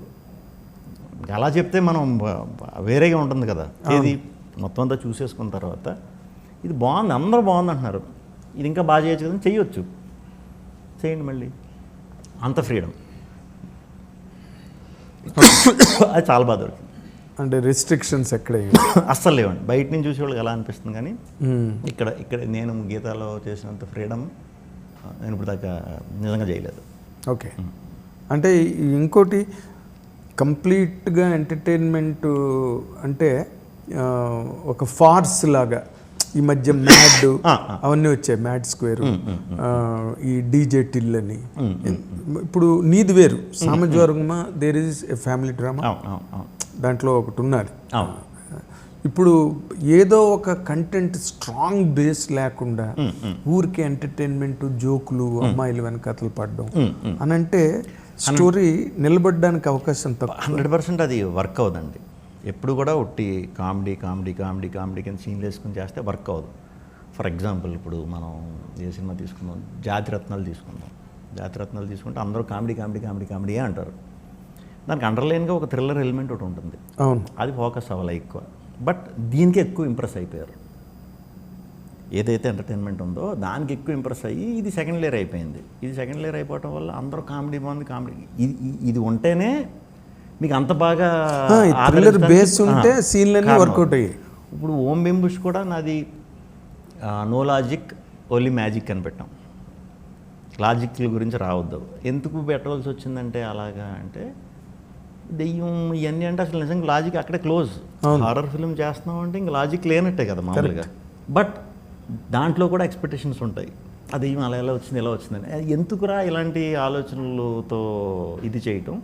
ఇంకా అలా చెప్తే మనం వేరేగా ఉంటుంది కదా. ఏది మొత్తం అంతా చూసేసుకున్న తర్వాత ఇది బాగుంది, అందరూ బాగుంది అంటున్నారు, ఇది ఇంకా బాగా చేయొచ్చు కదా, చెయ్యొచ్చు, చేయండి మళ్ళీ, అంత ఫ్రీడమ్. అది చాలా బాగా దొరికింది.
అంటే రిస్ట్రిక్షన్స్ ఎక్కడ
అస్సలు లేవండి. బయట నుంచి చూసేవాళ్ళకి ఎలా అనిపిస్తుంది, కానీ ఇక్కడ నేను గీతాలో చేసినంత ఫ్రీడమ్ నేను ఇప్పుడు దాకా నిజంగా చేయలేదు.
ఓకే. అంటే ఇంకోటి కంప్లీట్గా ఎంటర్టైన్మెంట్ అంటే ఒక ఫార్స్ లాగా ఈ మధ్య మ్యాడ్ అవన్నీ వచ్చాయి, మ్యాడ్ స్క్వేర్, ఈ డీజే టిల్ అని. ఇప్పుడు నీది వేరు, Samajavaragamana there is a family drama, దాంట్లో ఒకటి ఉన్నది. ఇప్పుడు ఏదో ఒక కంటెంట్ స్ట్రాంగ్ బేస్ లేకుండా ఊరికే ఎంటర్టైన్మెంట్, జోకులు, అమ్మాయిలు వెనకతలు పడడం అని అంటే స్టోరీ నిలబడడానికి అవకాశం తక్కువ.
100% అది వర్క్ అవ్వదండి. ఎప్పుడు కూడా ఒట్టి కామెడీ కామెడీ కామెడీ కామెడీ కింద సీన్లు వేసుకుని చేస్తే వర్క్ అవ్వదు. ఫర్ ఎగ్జాంపుల్ ఇప్పుడు మనం ఏ సినిమా తీసుకుందాం, జాతిరత్నాలు తీసుకుందాం. జాతిరత్నాలు తీసుకుంటే అందరూ కామెడీ కామెడీ కామెడీ కామెడీయే అంటారు. దానికి అండర్లైన్గా ఒక థ్రిల్లర్ ఎలిమెంట్ ఒకటి ఉంటుంది.
అవును,
అది ఫోకస్ అవ్వాలి ఎక్కువ. బట్ దీనికి ఎక్కువ ఇంప్రెస్ అయిపోయారు. ఏదైతే ఎంటర్టైన్మెంట్ ఉందో దానికి ఎక్కువ ఇంప్రెస్ అయ్యి ఇది సెకండ్ లేయర్ అయిపోయింది. ఇది సెకండ్ లేయర్ అయిపోవటం వల్ల అందరూ కామెడీ బాగుంది, కామెడీ ఇది ఉంటేనే మీకు అంత బాగా
థ్రిల్లర్ బేస్ ఉంటే సీన్లన్నీ వర్కౌట్ అయ్యాయి.
ఇప్పుడు ఓం బింబుష్ కూడా నాది నో లాజిక్ ఓన్లీ మ్యాజిక్ అని పెట్టాం. లాజిక్ల గురించి రావద్దు. ఎందుకు పెట్టవలసి వచ్చిందంటే అలాగా అంటే దెయ్యం ఇవన్నీ అంటే అసలు నిజంగా లాజిక్ అక్కడే క్లోజ్. హారర్ ఫిల్మ్ చేస్తున్నాం అంటే ఇంక లాజిక్ లేనట్టే కదా మామూలుగా. బట్ దాంట్లో కూడా ఎక్స్పెక్టేషన్స్ ఉంటాయి. ఆ దెయ్యం అలా ఎలా వచ్చింది, ఎలా వచ్చిందని. ఎందుకురా ఇలాంటి ఆలోచనలతో ఇది చేయటం,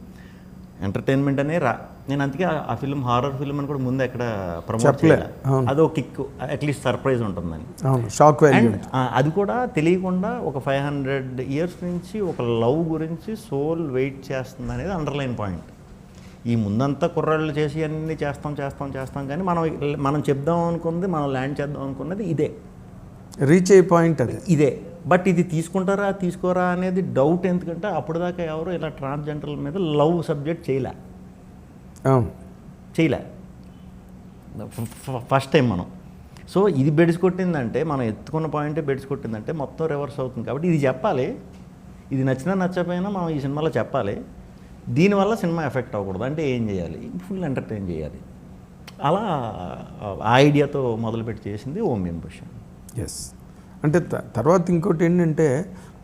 ఎంటర్టైన్మెంట్ అనే నేను అందుకే ఆ ఫిల్మ్ హారర్ ఫిల్మ్ అని కూడా ముందు ఎక్కడ ప్రమోట్ చేయాలి. అదో కిక్, అట్లీస్ట్ సర్ప్రైజ్ ఉంటుందని. అండ్ అది కూడా తెలియకుండా ఒక 500 years నుంచి ఒక లవ్ గురించి సోల్ వెయిట్ చేస్తుంది అనేది అండర్లైన్ పాయింట్. ఈ ముందంతా కుర్రాళ్ళు చేసి అన్నీ చేస్తాం కానీ మనం చెప్దాం అనుకున్నది, మనం ల్యాండ్ చేద్దాం అనుకున్నది ఇదే,
రీచ్ అయ్యే పాయింట్ అది
ఇదే. బట్ ఇది తీసుకుంటారా తీసుకోరా అనేది డౌట్. ఎందుకంటే అప్పుడు దాకా ఎవరు ఇలా ట్రాన్స్జెండర్ల మీద లవ్ సబ్జెక్ట్ చేయలే ఫస్ట్ టైం మనం. సో ఇది బెడ్స్ కొట్టిందంటే, మనం ఎత్తుకున్న పాయింటే బెడ్స్ కొట్టిందంటే మొత్తం రివర్స్ అవుతుంది. కాబట్టి ఇది చెప్పాలి, ఇది నచ్చినా నచ్చకపోయినా మనం ఈ సినిమాలో చెప్పాలి. దీనివల్ల సినిమా ఎఫెక్ట్ అవ్వకూడదు. అంటే ఏం చేయాలి, ఫుల్ ఎంటర్టైన్ చేయాలి. అలా ఆ ఐడియాతో మొదలుపెట్టి చేసింది ఓం బింబుష్.
ఎస్. అంటే తర్వాత ఇంకోటి ఏంటంటే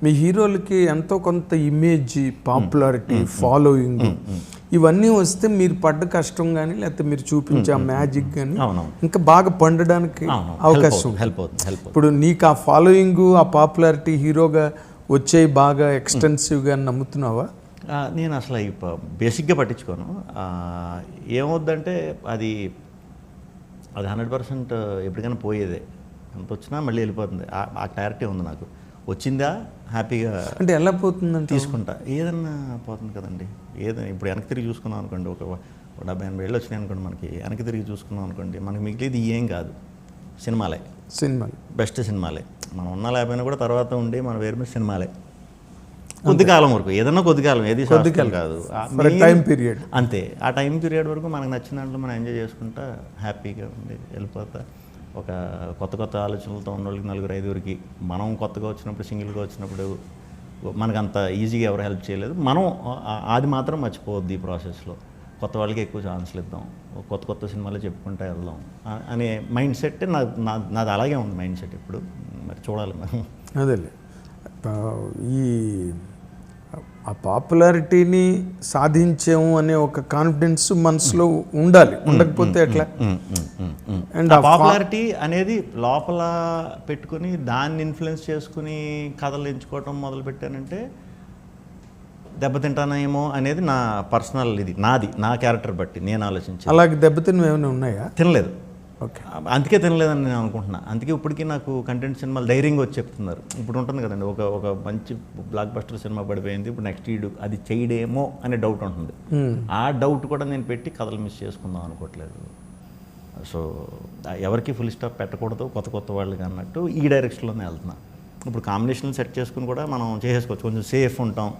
మీ హీరోలకి ఎంతో కొంత ఇమేజ్, పాపులారిటీ, ఫాలోయింగ్ ఇవన్నీ వస్తే మీరు పడ్డ కష్టం కానీ లేకపోతే మీరు చూపించే మ్యాజిక్ కానీ ఇంకా బాగా పండడానికి అవకాశం. ఇప్పుడు నీకు ఆ ఫాలోయింగ్, ఆ పాపులారిటీ హీరోగా వచ్చే బాగా ఎక్స్టెన్సివ్గా నమ్ముతున్నావా?
నేను అసలు బేసిక్గా పట్టించుకోను. ఏమవుద్దంటే అది 100% ఎప్పటికైనా పోయేదే. ఎంత వచ్చినా మళ్ళీ వెళ్ళిపోతుంది. ఆ క్లారిటీ ఉంది నాకు. వచ్చిందా హ్యాపీగా,
అంటే ఎలా పోతుందంటే
తీసుకుంటా. ఏదన్నా పోతుంది కదండి. ఏదైనా ఇప్పుడు వెనక్కి తిరిగి చూసుకున్నాం అనుకోండి, ఒక 70-80 ఏళ్ళు వచ్చినాయి అనుకోండి, మనకి వెనక్కి తిరిగి చూసుకున్నాం అనుకోండి, మనకి మిగిలిది ఏం కాదు, సినిమాలు బెస్ట్ సినిమాలే. మనం ఉన్నా లేకపోయినా కూడా తర్వాత ఉండి మన వేరు మీద సినిమాలే. కొద్ది కాలం వరకు, ఏదన్నా కొద్ది కాలం, ఏది శాశ్వతం కాదు,
టైం పీరియడ్
అంతే. ఆ టైం పీరియడ్ వరకు మనకు నచ్చిన దాంట్లో మనం ఎంజాయ్ చేసుకుంటా హ్యాపీగా ఉండి వెళ్ళిపోతా. ఒక కొత్త ఆలోచనలతో ఉన్న వాళ్ళకి 4-5 మనం కొత్తగా వచ్చినప్పుడు, సింగిల్గా వచ్చినప్పుడు మనకు అంత ఈజీగా ఎవరు హెల్ప్ చేయలేదు. మనం అది మాత్రం మర్చిపోవద్దు. ఈ ప్రాసెస్లో కొత్త వాళ్ళకి ఎక్కువ ఛాన్స్లు ఇద్దాం, కొత్త సినిమాలు చెప్పుకుంటూ వెళ్దాం అనే మైండ్ సెట్ నాది అలాగే ఉంది మైండ్ సెట్ ఇప్పుడు. మరి చూడాలి మనం.
అదేలే, ఈ ఆ పాపులారిటీని సాధించాము అనే ఒక కాన్ఫిడెన్స్ మనసులో ఉండాలి. ఉండకపోతే ఎట్లా?
అండ్ పాపులారిటీ అనేది లోపల పెట్టుకుని దాన్ని ఇన్ఫ్లుయెన్స్ చేసుకుని కథలు ఎంచుకోవటం మొదలు పెట్టానంటే దెబ్బతింటానేమో అనేది నా పర్సనల్ ఇది, నా క్యారెక్టర్ బట్టి నేను ఆలోచించి.
అలాగే దెబ్బతిని ఏమైనా ఉన్నాయా?
తినలేదు.
ఓకే,
అందుకే తినలేదని నేను అనుకుంటున్నా. అందుకే ఇప్పటికీ నాకు కంటెంట్ సినిమాలు ధైర్యంగా వచ్చి చెప్తున్నారు. ఇప్పుడు ఉంటుంది కదండి, ఒక మంచి బ్లాక్ బస్టర్ సినిమా పడిపోయింది, ఇప్పుడు నెక్స్ట్ అది చేయడేమో అనే డౌట్ ఉంటుంది. ఆ డౌట్ కూడా నేను పెట్టి కథలు మిస్ చేసుకుందాం అనుకోవట్లేదు. సో ఎవరికి ఫుల్ స్టాప్ పెట్టకూడదు కొత్త వాళ్ళకి అన్నట్టు ఈ డైరెక్షన్లోనే వెళ్తున్నా. ఇప్పుడు కాంబినేషన్లు సెట్ చేసుకుని కూడా మనం చేసేసుకోవచ్చు, కొంచెం సేఫ్ ఉంటాం.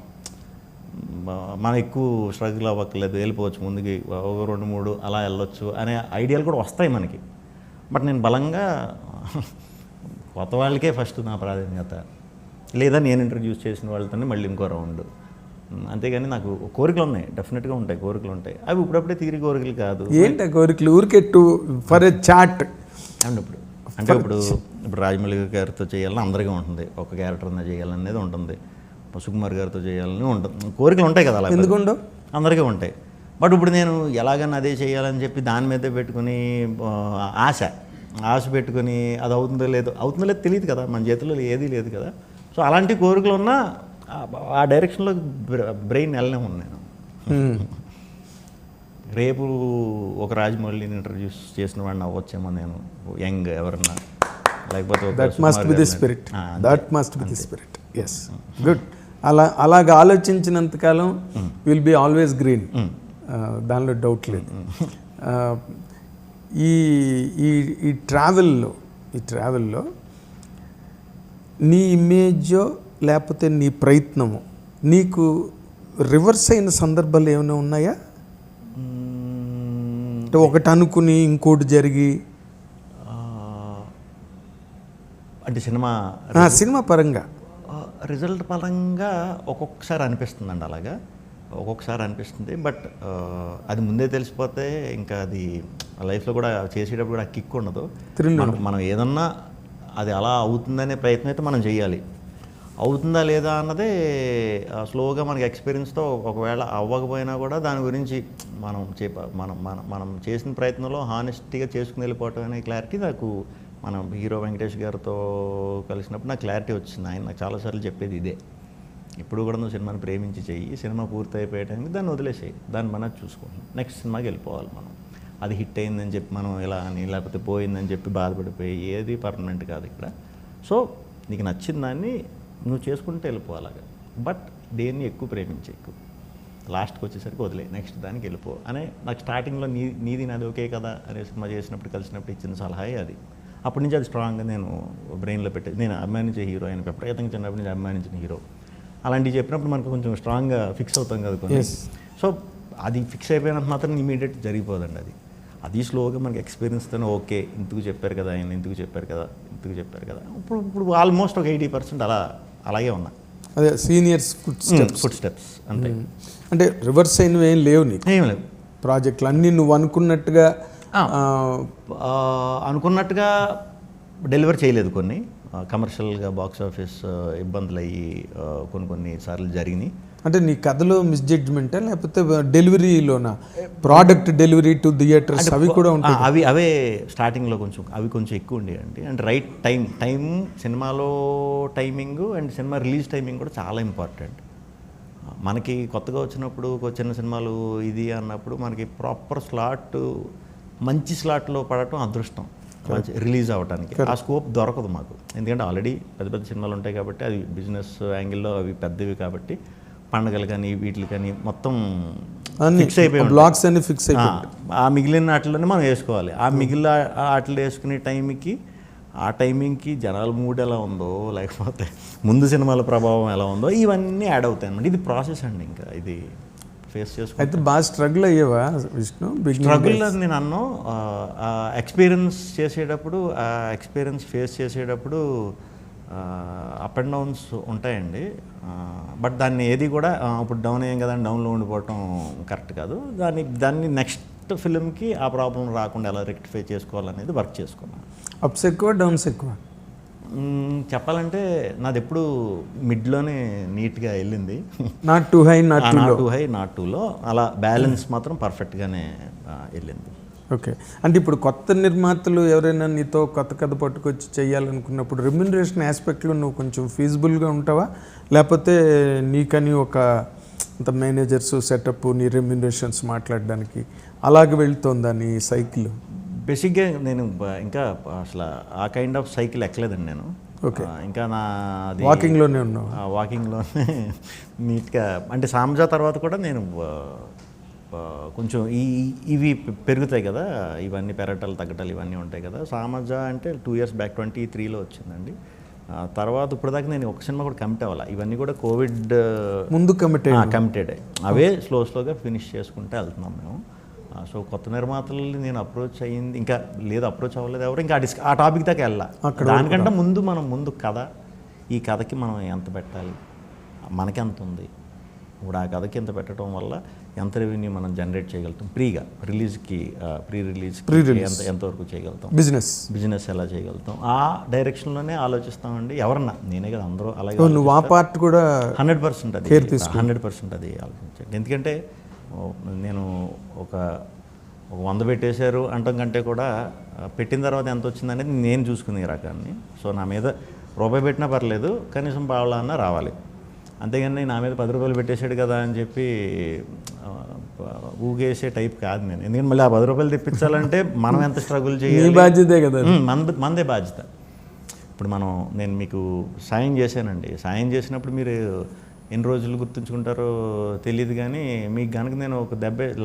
మనం ఎక్కువ స్ట్రగుల్ అవ్వక్కర్లేదు, వెళ్ళిపోవచ్చు ముందుకి, ఒక 2-3 అలా వెళ్ళొచ్చు అనే ఐడియాలు కూడా వస్తాయి మనకి. బట్ నేను బలంగా కొత్త వాళ్ళకే ఫస్ట్ నా ప్రాధాన్యత, లేదా నేను ఇంట్రడ్యూస్ చేసిన వాళ్ళతోనే మళ్ళీ ఇంకో రౌండ్. అంతేగాని నాకు కోరికలు ఉన్నాయి, డెఫినెట్గా ఉంటాయి, కోరికలు ఉంటాయి. అవి ఇప్పుడప్పుడే తీరి కోరికలు కాదు.
ఏంటి కోరికలు? ఊరికెట్టు ఫర్ ఎ చాట్
అండ్ ఇప్పుడు రాజమౌళి గారితో చేయాలని అందరికీ ఉంటుంది, ఒక క్యారెక్టర్ చేయాలనేది ఉంటుంది, సుకుమార్ గారితో చేయాలని ఉంటుంది, కోరికలు ఉంటాయి కదా, అలా
ఎందుకుండవు?
అందరికీ ఉంటాయి. బట్ ఇప్పుడు నేను ఎలాగన్నా అదే చేయాలని చెప్పి దాని మీదే పెట్టుకుని ఆశ పెట్టుకుని అది అవుతుందో లేదో తెలియదు కదా, మన చేతిలో ఏదీ లేదు కదా. సో అలాంటి కోరికలు ఉన్నా ఆ డైరెక్షన్లో బ్రెయిన్ వెళ్ళలేము నేను. రేపు ఒక రాజమౌళిని ఇంట్రడ్యూస్ చేసిన వాడిని అవ్వచ్చేమో నేను, యంగ్ ఎవరన్నా, లేకపోతే
that must be the spirit, that must be the spirit. Yes, good. అలాగ ఆలోచించినంతకాలం విల్ బి ఆల్వేస్ గ్రీన్, దానిలో డౌట్ లేదు. ఈ ట్రావెల్లో నీ ఇమేజో లేకపోతే నీ ప్రయత్నము నీకు రివర్స్ అయిన సందర్భాలు ఏమైనా ఉన్నాయా? అంటే ఒకటి అనుకుని ఇంకోటి జరిగి,
అంటే
సినిమా పరంగా
రిజల్ట్ పరంగా ఒక్కొక్కసారి అనిపిస్తుందండి, అలాగా ఒక్కొక్కసారి అనిపిస్తుంది. బట్ అది ముందే తెలిసిపోతే ఇంకా అది లైఫ్లో కూడా చేసేటప్పుడు కూడా కిక్ ఉండదు. మనం ఏదన్నా అది అలా అవుతుందనే ప్రయత్నం అయితే మనం చేయాలి. అవుతుందా లేదా అన్నదే స్లోగా మనకి ఎక్స్పీరియన్స్తో, ఒకవేళ అవ్వకపోయినా కూడా దాని గురించి మనం చేసిన ప్రయత్నంలో హానెస్టీగా చేసుకుని వెళ్ళిపోవటం అనే క్లారిటీ నాకు మనం హీరో వెంకటేష్ గారితో కలిసినప్పుడు నాకు క్లారిటీ వచ్చింది. ఆయన నాకు చాలాసార్లు చెప్పేది ఇదే, ఇప్పుడు కూడా నువ్వు సినిమాని ప్రేమించి చెయ్యి, సినిమా పూర్తి అయిపోయేటానికి దాన్ని వదిలేసేయి, దాన్ని మనం చూసుకుంటాం, నెక్స్ట్ సినిమాకి వెళ్ళిపోవాలి. మనం అది హిట్ అయిందని చెప్పి మనం ఇలా అని, లేకపోతే పోయిందని చెప్పి బాధపడిపోయి ఏది పర్మనెంట్ కాదు ఇక్కడ. సో నీకు నచ్చిన దాన్ని నువ్వు చేసుకుంటే వెళ్ళిపోవాలగా, బట్ దేన్ని ఎక్కువ ప్రేమించే, లాస్ట్కి వచ్చేసరికి వదిలే, నెక్స్ట్ దానికి వెళ్ళిపో అనే నాకు స్టార్టింగ్లో నీది నాది ఓకే కదా అనే సినిమా చేసినప్పుడు కలిసినప్పుడు ఇచ్చిన సలహా అది. అప్పటి నుంచి అది స్ట్రాంగ్గా నేను బ్రెయిన్లో పెట్టేది. నేను అభిమానించే హీరో, ఆయన ప్రయత్నం చిన్నప్పటి నుంచి అభిమానించిన హీరో, అలాంటివి చెప్పినప్పుడు మనకు కొంచెం స్ట్రాంగ్గా ఫిక్స్ అవుతాం కదా కొన్ని. సో అది ఫిక్స్ అయిపోయినంత మాత్రం ఇమీడియట్ జరిగిపోదండి. అది స్లోగా మనకి ఎక్స్పీరియన్స్తోనే ఓకే, ఇందుకు చెప్పారు కదా ఆయన, ఇందుకు చెప్పారు కదా. ఇప్పుడు ఆల్మోస్ట్ ఒక 80% అలాగే ఉన్నా.
అదే సీనియర్స్
ఫుట్ స్టెప్స్ అంతే.
అంటే రివర్స్ అయినవి ఏం లేవు నీకు?
ఏం లేవు.
ప్రాజెక్టులు అన్నీ నువ్వు అనుకున్నట్టుగా
డెలివర్ చేయలేదు. కొన్ని కమర్షియల్గా బాక్స్ ఆఫీస్ ఇబ్బందులు అయ్యి కొన్ని సార్లు జరిగినాయి.
అంటే నీ కథలో మిస్జడ్జ్మెంటా లేకపోతే డెలివరీలోనా? ప్రోడక్ట్ డెలివరీ టు థియేటర్స్ అవి కూడా ఉంటాయి.
అవే స్టార్టింగ్లో కొంచెం ఎక్కువ ఉండేయండి. అంటే రైట్ టైం సినిమాలో timing and cinema release timing కూడా చాలా ఇంపార్టెంట్. మనకి కొత్తగా వచ్చినప్పుడు చిన్న సినిమాలు ఇది అన్నప్పుడు మనకి ప్రాపర్ స్లాట్, మంచి స్లాట్లో పడటం అదృష్టం రిలీజ్ అవ్వడానికి. ఆ స్కోప్ దొరకదు మాకు, ఎందుకంటే ఆల్రెడీ పెద్ద సినిమాలు ఉంటాయి కాబట్టి, అది బిజినెస్ యాంగిల్లో అవి పెద్దవి కాబట్టి, పండుగలు కానీ వీటికి కానీ మొత్తం ఫిక్స్ అయిపోయి
బ్లాక్స్ అన్ని ఫిక్స్ అయిపోయి
ఆ మిగిలిన వాటిలోనే మనం వేసుకోవాలి. ఆ మిగిలిన వాటిలో వేసుకునే ఆ టైమింగ్కి జనాల మూడ్ ఎలా ఉందో, లేకపోతే ముందు సినిమాల ప్రభావం ఎలా ఉందో, ఇవన్నీ యాడ్ అవుతాయి అన్నమాట. ఇది ప్రాసెస్ అండి, ఇంకా ఇది ఫేస్ చేసుకో.
అయితే బాగా స్ట్రగుల్ అయ్యేవా విష్ణు?
స్ట్రగుల్ నేను అన్నాను, ఎక్స్పీరియన్స్ ఫేస్ చేసేటప్పుడు అప్ అండ్ డౌన్స్ ఉంటాయండి. బట్ దాన్ని ఏది కూడా ఇప్పుడు డౌన్ అయ్యాం కదా డౌన్లో ఉండిపోవటం కరెక్ట్ కాదు. దాన్ని నెక్స్ట్ ఫిల్మ్కి ఆ ప్రాబ్లం రాకుండా ఎలా రెక్టిఫై చేసుకోవాలనేది వర్క్ చేసుకున్నాను.
అప్స్ ఎక్కువ, డౌన్స్ ఎక్కువ?
చెప్పాలంటే నాది ఎప్పుడు మిడ్లోనే నీట్గా వెళ్ళింది.
నాట్ టూ హై,
నాట్ టూలో అలా బ్యాలెన్స్ మాత్రం పర్ఫెక్ట్గానే వెళ్ళింది.
ఓకే. అంటే ఇప్పుడు కొత్త నిర్మాతలు ఎవరైనా నీతో కొత్త కథ పట్టుకొచ్చి చేయాలనుకున్నప్పుడు రెమ్యునరేషన్ ఆస్పెక్ట్లో నువ్వు కొంచెం ఫీజిబుల్గా ఉంటావా, లేకపోతే నీకని ఒక మేనేజర్స్ సెటప్ నీ రెమ్యునరేషన్స్ మాట్లాడడానికి అలాగే వెళ్తుందా నీ సైకిల్?
బేసిక్గా నేను ఇంకా అసలు ఆ కైండ్ ఆఫ్ సైకిల్ ఎక్కలేదండి నేను.
ఓకే.
ఇంకా నా
వాకింగ్లోనే ఉన్నావు?
వాకింగ్లోనే నీట్గా. అంటే సామజా తర్వాత కూడా నేను కొంచెం ఇవి పెరుగుతాయి కదా, ఇవన్నీ పెరగటాలు తగ్గటాలు ఇవన్నీ ఉంటాయి కదా. సామజా అంటే 2 years బ్యాక్ 23లో వచ్చిందండి. తర్వాత ఇప్పుడు దాకా నేను ఒక సినిమా కూడా కమిట్ అవ్వాలి. ఇవన్నీ కూడా కోవిడ్
ముందు
కమిటెడ్ అవే స్లోగా ఫినిష్ చేసుకుంటే వెళ్తున్నాం మేము. సో కొత్త నిర్మాతల్ని నేను అప్రోచ్ అయ్యింది ఇంకా లేదు, అప్రోచ్ అవ్వలేదు ఎవరు, ఇంకా ఆ టాపిక్ దాకా వెళ్ళా. దానికంటే ముందు కథ, ఈ కథకి మనం ఎంత పెట్టాలి, మనకి ఎంత ఉంది, ఇప్పుడు ఆ కథకి ఎంత పెట్టడం వల్ల ఎంత రెవెన్యూ మనం జనరేట్ చేయగలుగుతాం, ప్రీ రిలీజ్ ఎంతవరకు చేయగలుగుతాం, బిజినెస్ ఎలా చేయగలుగుతాం, ఆ డైరెక్షన్లోనే ఆలోచిస్తామండి. ఎవరన్నా, నేనే కదా, అందరూ అలాగే. 100% అది 100% అది ఆలోచించండి. ఎందుకంటే నేను ఒక 100 పెట్టేశారు అంటాం కంటే కూడా పెట్టిన తర్వాత ఎంత వచ్చిందనేది నేను చూసుకునే రకాన్ని. సో నా మీద రూపాయి పెట్టినా పర్లేదు, కనీసం పావలా అన్నా రావాలి. అంతేగాని నా మీద 10 రూపాయలు పెట్టేశాడు కదా అని చెప్పి ఊగేసే టైప్ కాదు నేను. ఎందుకంటే మళ్ళీ ఆ 10 రూపాయలు తెప్పించాలంటే మనం ఎంత స్ట్రగుల్ చేయాలి,
బాధ్యతే కదా,
మందే బాధ్యత. ఇప్పుడు నేను మీకు సాయం చేశానండి, సాయం చేసినప్పుడు మీరు ఎన్ని రోజులు గుర్తుంచుకుంటారో తెలియదు, కానీ మీకు కనుక నేను ఒక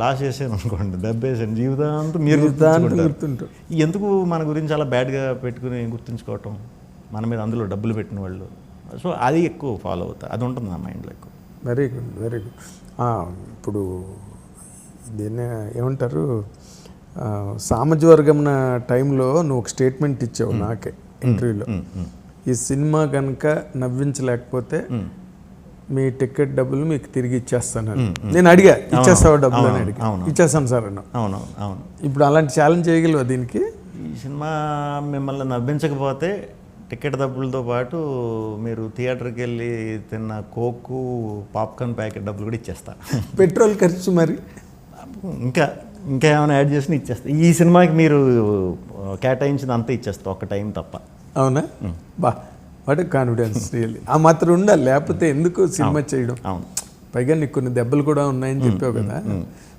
లాస్ చేసాను అనుకోండి, వేసాను, జీవితాంతం మీరు గుర్తుంటారు. ఎందుకు మన గురించి అలా బ్యాడ్గా పెట్టుకుని గుర్తుంచుకోవటం, మన మీద అందులో డబ్బులు పెట్టిన వాళ్ళు. సో అది ఎక్కువ ఫాలో అవుతా, అది ఉంటుంది నా మైండ్లో ఎక్కువ.
Very good. ఇప్పుడు దీన్ని ఏమంటారు, సామాజికవర్గం టైంలో నువ్వు ఒక స్టేట్మెంట్ ఇచ్చావు నాకే ఇంటర్వ్యూలో, ఈ సినిమా కనుక నవ్వించలేకపోతే మీ టికెట్ డబ్బులు మీకు తిరిగి ఇచ్చేస్తాను. నేను అడిగా, ఇచ్చేస్తావా డబ్బులు అని అడిగా, ఇచ్చేస్తాను సార్ అన్న.
అవును.
ఇప్పుడు అలాంటి ఛాలెంజ్ చేయగలవా దీనికి?
ఈ సినిమా మిమ్మల్ని నవ్వించకపోతే టికెట్ డబ్బులతో పాటు మీరు థియేటర్కి వెళ్ళి తిన్న కోకు, పాప్కార్న్ ప్యాకెట్ డబ్బులు కూడా ఇచ్చేస్తా.
పెట్రోల్ ఖర్చు మరి
ఇంకా ఏమైనా యాడ్ చేసి ఇచ్చేస్తా. ఈ సినిమాకి మీరు కేటాయించింది అంతా ఇచ్చేస్తా, ఒక టైం తప్ప.
అవునా? What confidence really. ఆ మాత్రం ఉండాలి, లేకపోతే ఎందుకు సినిమా చేయడం.
అవును.
పైగా నీకు కొన్ని దెబ్బలు కూడా ఉన్నాయని చెప్పావు కదా.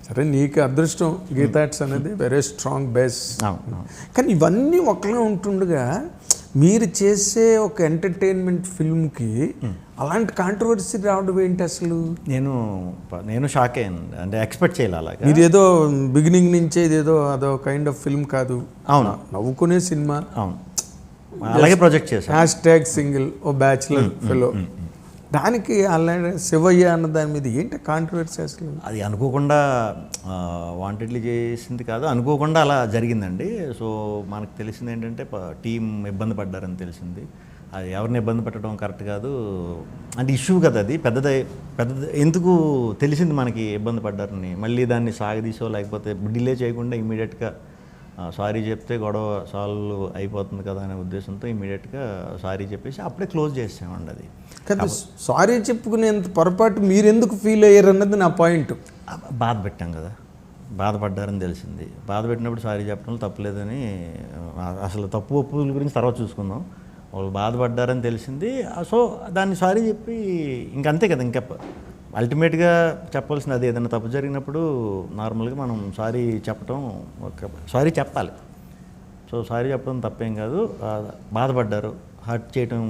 సరే, నీకు అదృష్టం, గీతాట్స్ అనేది వెరీ స్ట్రాంగ్ బేస్. కానీ ఇవన్నీ ఒకలా ఉంటుండగా మీరు చేసే ఒక ఎంటర్టైన్మెంట్ ఫిల్మ్కి అలాంటి కాంట్రవర్సీ రావడం ఏంటి అసలు?
నేను షాక్ అయ్యాను, అంటే ఎక్స్పెక్ట్ చేయాలి అలాగే.
ఇది ఏదో బిగినింగ్ నుంచే ఇదేదో అదో కైండ్ ఆఫ్ ఫిల్మ్ కాదు.
అవును,
నవ్వుకునే సినిమా.
అవును, అలాగే ప్రొజెక్ట్ చేశాను.
#సింగిల్ ఓ బ్యాచులర్ ఫెలో, దానికి అలాగే శివయ్య అన్న దాని మీద ఏంటి కాంట్రవర్సీ అసలు?
అది అనుకోకుండా వాంటెడ్లీ చేసింది కాదు, అనుకోకుండా అలా జరిగిందండి. సో మనకు తెలిసింది ఏంటంటే టీం ఇబ్బంది పడ్డారని తెలిసింది. అది ఎవరిని ఇబ్బంది పెట్టడం కరెక్ట్ కాదు, అంటే ఇష్యూ కదా, అది పెద్దది ఎందుకు తెలిసింది మనకి ఇబ్బంది పడ్డారని. మళ్ళీ దాన్ని సాగదీసో లేకపోతే డిలే చేయకుండా ఇమీడియట్గా సారీ చెప్తే గొడవ సాల్వ్ అయిపోతుంది కదా అనే ఉద్దేశంతో ఇమీడియట్గా సారీ చెప్పేసి అప్పుడే క్లోజ్ చేసామండి. అది
కదా, సారీ చెప్పుకునేంత పొరపాటు మీరు ఎందుకు ఫీల్ అయ్యారు అన్నది నా పాయింట్.
బాధ పెట్టాం కదా, బాధపడ్డారని తెలిసింది. బాధ పెట్టినప్పుడు సారీ చెప్పడంలో తప్పులేదని, అసలు తప్పు ఒప్పుల గురించి తర్వాత చూసుకుందాం. వాళ్ళు బాధపడ్డారని తెలిసింది. సో దాన్ని సారీ చెప్పి ఇంకంతే కదా, ఇంకా అల్టిమేట్గా చెప్పాల్సింది అది. ఏదైనా తప్పు జరిగినప్పుడు నార్మల్గా మనం సారీ సారీ చెప్పాలి. సో సారీ చెప్పడం తప్పేం కాదు. బాధపడ్డారు, హర్ట్ చేయడం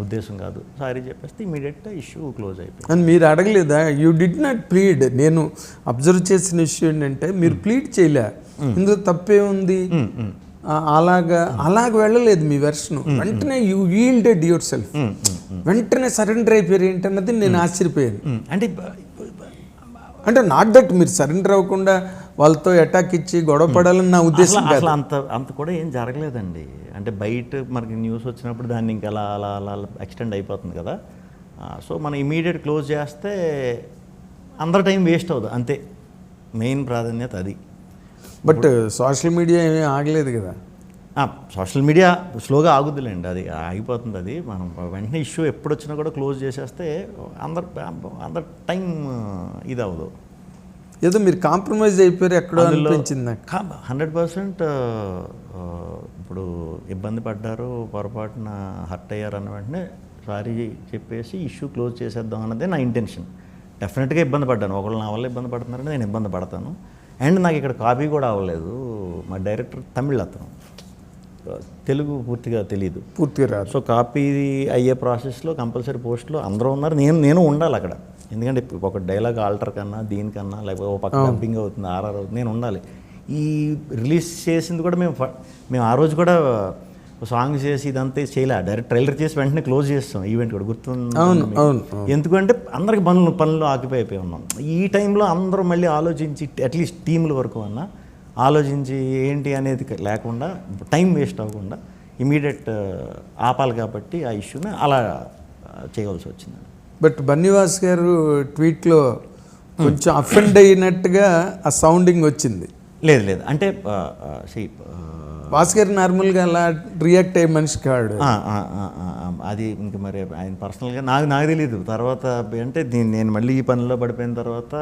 ఉద్దేశం కాదు, సారీ చెప్పేస్తే ఇమీడియట్గా ఇష్యూ క్లోజ్ అయిపోయింది.
అని మీరు అడగలేదా? You did not plead. నేను అబ్జర్వ్ చేసిన ఇష్యూ ఏంటంటే మీరు ప్లీడ్ చేయలే, ఇందులో తప్పే ఉంది, అలాగ వెళ్ళలేదు మీ వెర్షన్. వెంటనే యూ ఈల్డెడ్ యువర్ సెల్ఫ్, వెంటనే సరెండర్ అయిపోయారు ఏంటన్నది నేను ఆశ్చర్యపోయాను. అంటే నాట్ దట్ మీరు సరెండర్ అవ్వకుండా వాళ్ళతో అటాక్ ఇచ్చి గొడవ పడాలని నా ఉద్దేశం.
అసలు అంత కూడా ఏం జరగలేదండి. అంటే బయట మనకి న్యూస్ వచ్చినప్పుడు దాన్ని ఇంకా అలా ఎక్స్టెండ్ అయిపోతుంది కదా. సో మనం ఇమీడియట్ క్లోజ్ చేస్తే అందరి టైం వేస్ట్ అవుతుంది, అంతే మెయిన్ ప్రాధాన్యత అది.
బట్ సోషల్ మీడియా ఏమీ ఆగలేదు కదా.
సోషల్ మీడియా స్లోగా ఆగుద్దులేండి, అది ఆగిపోతుంది. అది మనం వెంటనే ఇష్యూ ఎప్పుడు వచ్చినా కూడా క్లోజ్ చేసేస్తే అందరు టైం ఇది అవ్వదు.
ఏదో మీరు కాంప్రమైజ్ అయిపోయారు ఎక్కడో అనిపించింది.
100% ఇప్పుడు ఇబ్బంది పడ్డారు, పొరపాటున హర్ట్ అయ్యారు అన్న వెంటనే సారీ చెప్పేసి ఇష్యూ క్లోజ్ చేసేద్దాం అన్నదే నా ఇంటెన్షన్. డెఫినెట్గా ఇబ్బంది పడ్డాను, ఒకళ్ళు నా వల్ల ఇబ్బంది పడుతున్నారంటే నేను ఇబ్బంది పడతాను. అండ్ నాకు ఇక్కడ కాపీ కూడా అవ్వలేదు. మా డైరెక్టర్ తమిళ్, అతను తెలుగు పూర్తిగా తెలియదు,
పూర్తిగా రాదు.
సో కాపీ అయ్యే ప్రాసెస్లో కంపల్సరీ పోస్ట్లో అందరూ ఉన్నారు, నేను ఉండాలి అక్కడ. ఎందుకంటే ఒక డైలాగ్ ఆల్టర్ కన్నా దీనికన్నా లేకపోతే ఒక పక్క డబ్బింగ్ అవుతుంది, RR అవుతుంది, నేను ఉండాలి. ఈ రిలీజ్ చేసింది కూడా మేము ఆ రోజు కూడా సాంగ్ చేసి ఇదంతా చేయలే, డైరెక్ట్ ట్రైలర్ చేసి వెంటనే క్లోజ్ చేస్తాం ఈవెంట్ కూడా గుర్తుంది.
అవును.
ఎందుకంటే అందరికి పనులు ఆక్యుపై అయిపోయి ఉన్నాం. ఈ టైంలో అందరూ మళ్ళీ ఆలోచించి అట్లీస్ట్ టీముల వరకు అన్నా ఆలోచించి ఏంటి అనేది లేకుండా టైం వేస్ట్ అవ్వకుండా ఇమీడియట్ ఆపాలి కాబట్టి ఆ ఇష్యూని అలా చేయవలసి వచ్చింది.
బట్ బన్నీవాస్ గారు ట్వీట్లో కొంచెం అఫెండ్ అయినట్టుగా ఆ సౌండింగ్ వచ్చింది.
లేదు అంటే
వాస్ గారు నార్మల్గా అలా రియాక్ట్ అయ్యే మనిషి కాడు.
అది ఇంక మరి ఆయన పర్సనల్గా నాకు తెలియదు. తర్వాత అంటే నేను మళ్ళీ ఈ పనిలో పడిపోయిన తర్వాత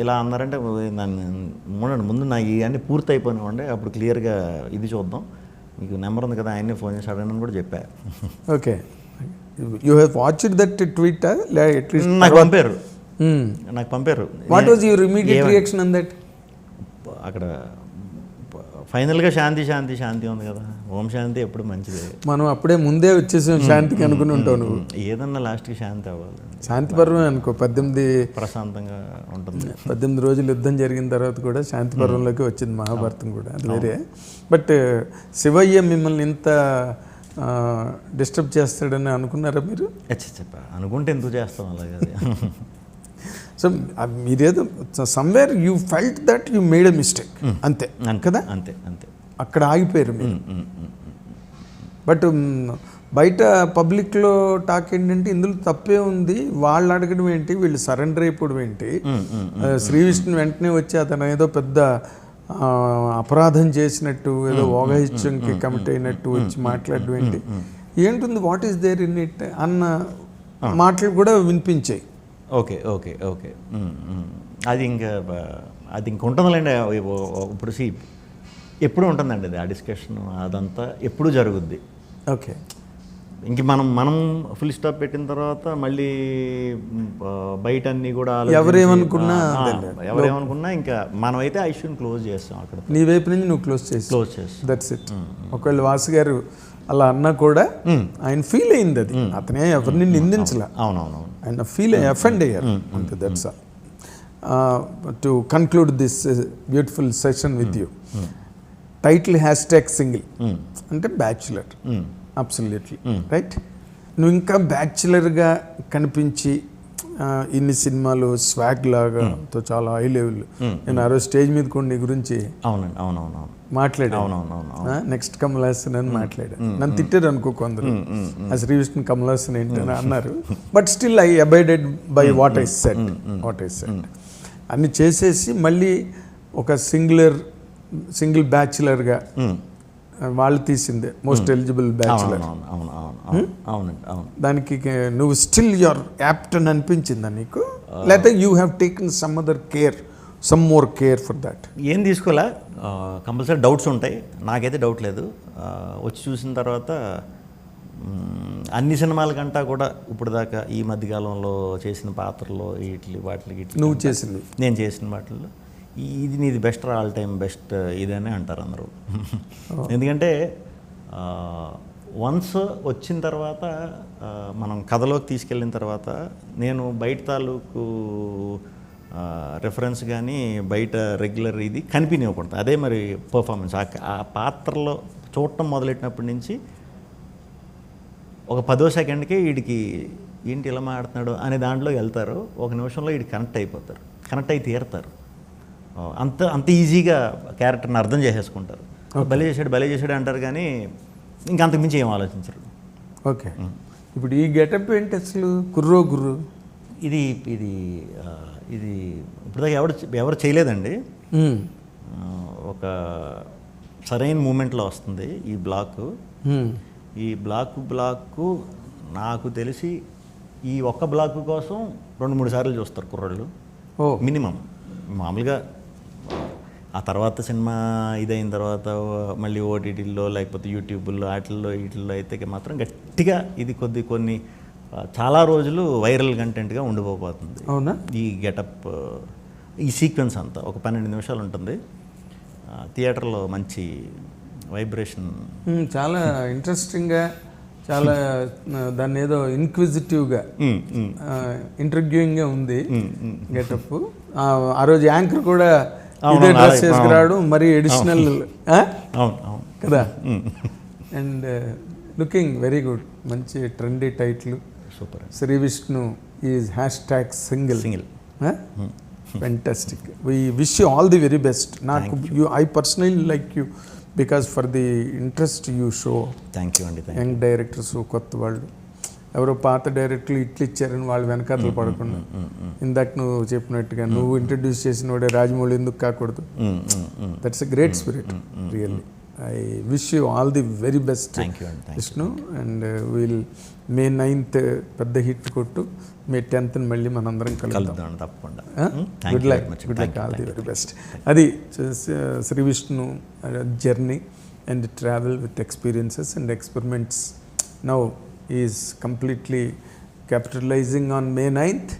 ఇలా అన్నారంటే నన్ను ముందు నాకు ఇవన్నీ పూర్తి అయిపోయినామండి, అప్పుడు క్లియర్గా ఇది చూద్దాం, మీకు నెంబర్ ఉంది కదా ఆయన్ని ఫోన్ చేసి అడగనని కూడా చెప్పారు.
Okay, you have watched that tweet?
నాకు పంపారు.
What was your immediate reaction on that?
అక్కడ ఫైనల్గా శాంతి ఉంది కదా, ఓం శాంతి ఎప్పుడు మంచిదే.
మనం అప్పుడే ముందే వచ్చేసాం శాంతికి అనుకుని ఉంటావు నువ్వు.
ఏదన్నా లాస్ట్కి శాంతి అవ్వాలి,
శాంతి పర్వం అనుకో. 18
ప్రశాంతంగా ఉంటుంది.
18 రోజులు యుద్ధం జరిగిన తర్వాత కూడా శాంతి పర్వంలోకి వచ్చింది మహాభారతం కూడా, అది వేరే. బట్ శివయ్య మిమ్మల్ని ఇంత డిస్టర్బ్ చేస్తాడని అనుకున్నారా మీరు?
అనుకుంటే ఎందుకు చేస్తాం అలాగే.
సో మీరేదో somewhere you felt that you made a mistake, అంతే కదా?
అంతే
అక్కడ ఆగిపోయారు మీరు. బట్ బయట పబ్లిక్లో టాక్ ఏంటంటే ఇందులో తప్పే ఉంది, వాళ్ళు అడగడం ఏంటి, వీళ్ళు సరెండర్ అయిపోవడం ఏంటి, శ్రీ విష్ణు వెంటనే వచ్చి అతను ఏదో పెద్ద అపరాధం చేసినట్టు, ఏదో ఓగహిత్యంకి కమిట్ అయినట్టు వచ్చి మాట్లాడడం ఏంటుంది, what is there in it అన్న మాటలు కూడా వినిపించాయి.
ఓకే అది ఇంక ఉంటుందిలేండి. ఇప్పుడు ఎప్పుడు ఉంటుందండి అది, ఆ డిస్కషన్ అదంతా ఎప్పుడు జరుగుద్ది.
ఓకే,
ఇంక మనం ఫుల్ స్టాప్ పెట్టిన తర్వాత మళ్ళీ బయట అన్నీ కూడా ఎవరేమనుకున్నా ఇంకా మనమైతే ఆ ఇష్యూని క్లోజ్ చేస్తాం. అక్కడ
నీ వైపు నుంచి నువ్వు క్లోజ్ చేస్తాం, దట్స్ ఇట్. ఒకవేళ వాసు గారు అలా అన్నా కూడా ఆయన ఫీల్ అయింది, అది అతనే ఎవరిని నిందించలే.
అవునవును,
ఆయన ఫీల్ అఫెండ్ అయ్యారు అంతే. That's all. To conclude this beautiful session with you, title #single అంటే బ్యాచులర్. Absolutely right. నువ్వు ఇంకా బ్యాచులర్గా కనిపించి ఇన్ని సినిమాలు స్వాగ్ లాగా చాలా హై లెవెల్. నేను ఆ రోజు స్టేజ్ మీద కొన్ని గురించి మాట్లాడాను. నెక్స్ట్ కమల్ హాసన్ అని మాట్లాడాను. నన్ను తిట్టారు అనుకో కొందరు, ఆ శ్రీ విష్ణు కమల్ హాసన్ ఏంటని అన్నారు. But still I abided by what I said. అన్ని చేసేసి మళ్ళీ ఒక సింగిల్ బ్యాచులర్గా వాళ్ళు తీసిందే మోస్ట్ ఎలిజిబుల్ బ్యాచులర్. దానికి నువ్వు స్టిల్ యువర్ యాప్ట్ అని అనిపించిందా నీకు, లేకపోతే you have taken some other care, some more care for that?
ఏం తీసుకోలే, కంపల్సరీ డౌట్స్ ఉంటాయి. నాకైతే డౌట్ లేదు. వచ్చి చూసిన తర్వాత అన్ని సినిమాల కంటా కూడా ఇప్పుడు దాకా ఈ మధ్యకాలంలో చేసిన పాత్రలో వాటికి
నువ్వు చేసింది,
నేను చేసిన వాటిల్లో ఇది నీది బెస్ట్, ఆల్ టైమ్ బెస్ట్ ఇదనే అంటారు అందరూ. ఎందుకంటే వన్స్ వచ్చిన తర్వాత మనం కథలోకి తీసుకెళ్ళిన తర్వాత నేను బయట తాలూకు రెఫరెన్స్ కానీ బయట రెగ్యులర్ ఇది కనిపించకూడదు. అదే మరి పర్ఫార్మెన్స్ ఆ పాత్రలో చూడటం మొదలెట్టినప్పటి నుంచి ఒక 10వ సెకండ్కే వీడికి ఏంటి ఇలా మాట్లాడుతున్నాడు అనే దాంట్లో వెళ్తారు. ఒక నిమిషంలో వీడికి కనెక్ట్ అయి తీరుతారు. అంత ఈజీగా క్యారెక్టర్ని అర్థం చేసేసుకుంటారు. భలే చేశాడు అంటారు కానీ ఇంకా అంతకుమించి ఏం ఆలోచించరు.
ఓకే, ఇప్పుడు ఈ గెటప్ ఏంటి అసలు? గుర్రు
ఇది ఇప్పుడు దాకా ఎవరు చేయలేదండి. ఒక సరైన మూమెంట్లో వస్తుంది ఈ బ్లాక్. ఈ బ్లాక్ నాకు తెలిసి ఈ ఒక్క బ్లాక్ కోసం 2-3 సార్లు చూస్తారు కుర్రాళ్ళు మినిమం. మామూలుగా ఆ తర్వాత సినిమా ఇదైన తర్వాత మళ్ళీ ఓటీటీల్లో లేకపోతే యూట్యూబ్లో వీటిల్లో అయితే మాత్రం గట్టిగా ఇది కొన్ని చాలా రోజులు వైరల్ కంటెంట్గా ఉండిపోతుంది.
అవునా?
ఈ గెటప్, ఈ సీక్వెన్స్ అంతా ఒక 12 నిమిషాలు ఉంటుంది. థియేటర్లో మంచి వైబ్రేషన్,
చాలా ఇంట్రెస్టింగ్గా, చాలా దాన్ని ఏదో ఇన్క్విజిటివ్గా ఇంటర్వ్యూయింగ్గా ఉంది గెటప్. ఆ రోజు యాంకర్ కూడా ఇదే డ్రెస్ వేసుకురావడం, మరి ఎడిషనల్ కదా. అండ్ లుకింగ్ వెరీ గుడ్, మంచి trendy title.
Super.
Shri Vishnu is #single. Fantastic. We wish you all the very best. నాకు I personally like you because for the interest you show.
Thank you అండి.
యంగ్ డైరెక్టర్స్, కొత్త వాళ్ళు, ఎవరో పాత డైరెక్టర్లు ఇట్లు ఇచ్చారని వాళ్ళు వెనకాతలు పడకుండా, ఇందాక నువ్వు చెప్పినట్టుగా నువ్వు ఇంట్రడ్యూస్ చేసిన వాడే రాజమౌళి ఎందుకు కాకూడదు. That's a great spirit really. I wish you all the very best Vishnu. And will May 9th పెద్ద హిట్ కొట్టు, May 10th మళ్ళీ మనందరం కలుద్దాం
తప్పకుండా.
Good luck, good luck, all the very best. అది Shri Vishnu journey and travel with experiences and experiments. Now is completely capitalizing on May 9th.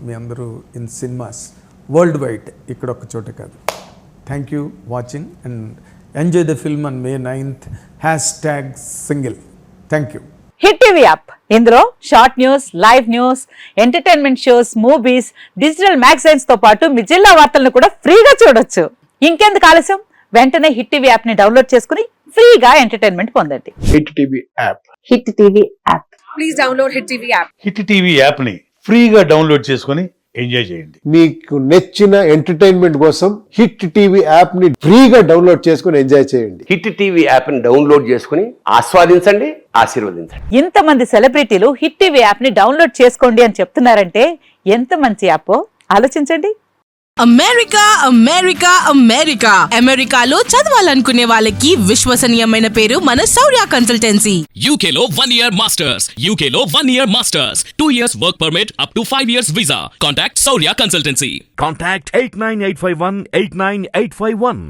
మీ అందరూ ఇన్ సినిమాస్ వరల్డ్ వైడ్, ఇక్కడ ఒక చోట కాదు. Thank you watching and enjoy the film on May 9th. #single. Thank you.
Hit TV app, ఇందులో short news, live news, entertainment shows, movies, digital magazines తో పాటు మీ జిల్లా వార్తలను కూడా ఫ్రీగా చూడొచ్చు. ఇంకెందుకు ఆలస్యం, వెంటనే హిట్ టీవీ యాప్ ని డౌన్లోడ్ చేసుకుని ఫ్రీగా ఎంటర్టైన్మెంట్ పొందండి.
Hit TV app.
Hit TV app.
Please download hit TV app.
Hit TV app ని ఫ్రీగా డౌన్లోడ్ చేసుకొని ఎంజాయ్ చేయండి.
మీకు నచ్చిన ఎంటర్టైన్మెంట్ కోసం హిట్ టీవీ యాప్ ని ఫ్రీగా డౌన్లోడ్ చేసుకొని ఎంజాయ్ చేయండి.
హిట్ టీవీ యాప్ ని డౌన్లోడ్ చేసుకుని ఆస్వాదించండి, ఆశీర్వదించండి.
ఇంతమంది సెలబ్రిటీలు హిట్ టీవీ యాప్ ని డౌన్లోడ్ చేసుకోండి అని చెప్తున్నారంటే ఎంత మంచి యాప్ ఆలోచించండి.
అమెరికా అమెరికా అమెరికా అమెరికాలో చదవాలనుకునే వాళ్ళకి విశ్వసనీయమైన పేరు మన శౌర్య కన్సల్టెన్సీ.
UK లో 1 year masters. UK లో 1 year masters. 2 years work permit up to 5 years visa. Contact Saurya Consultancy.
Contact 89851 89851.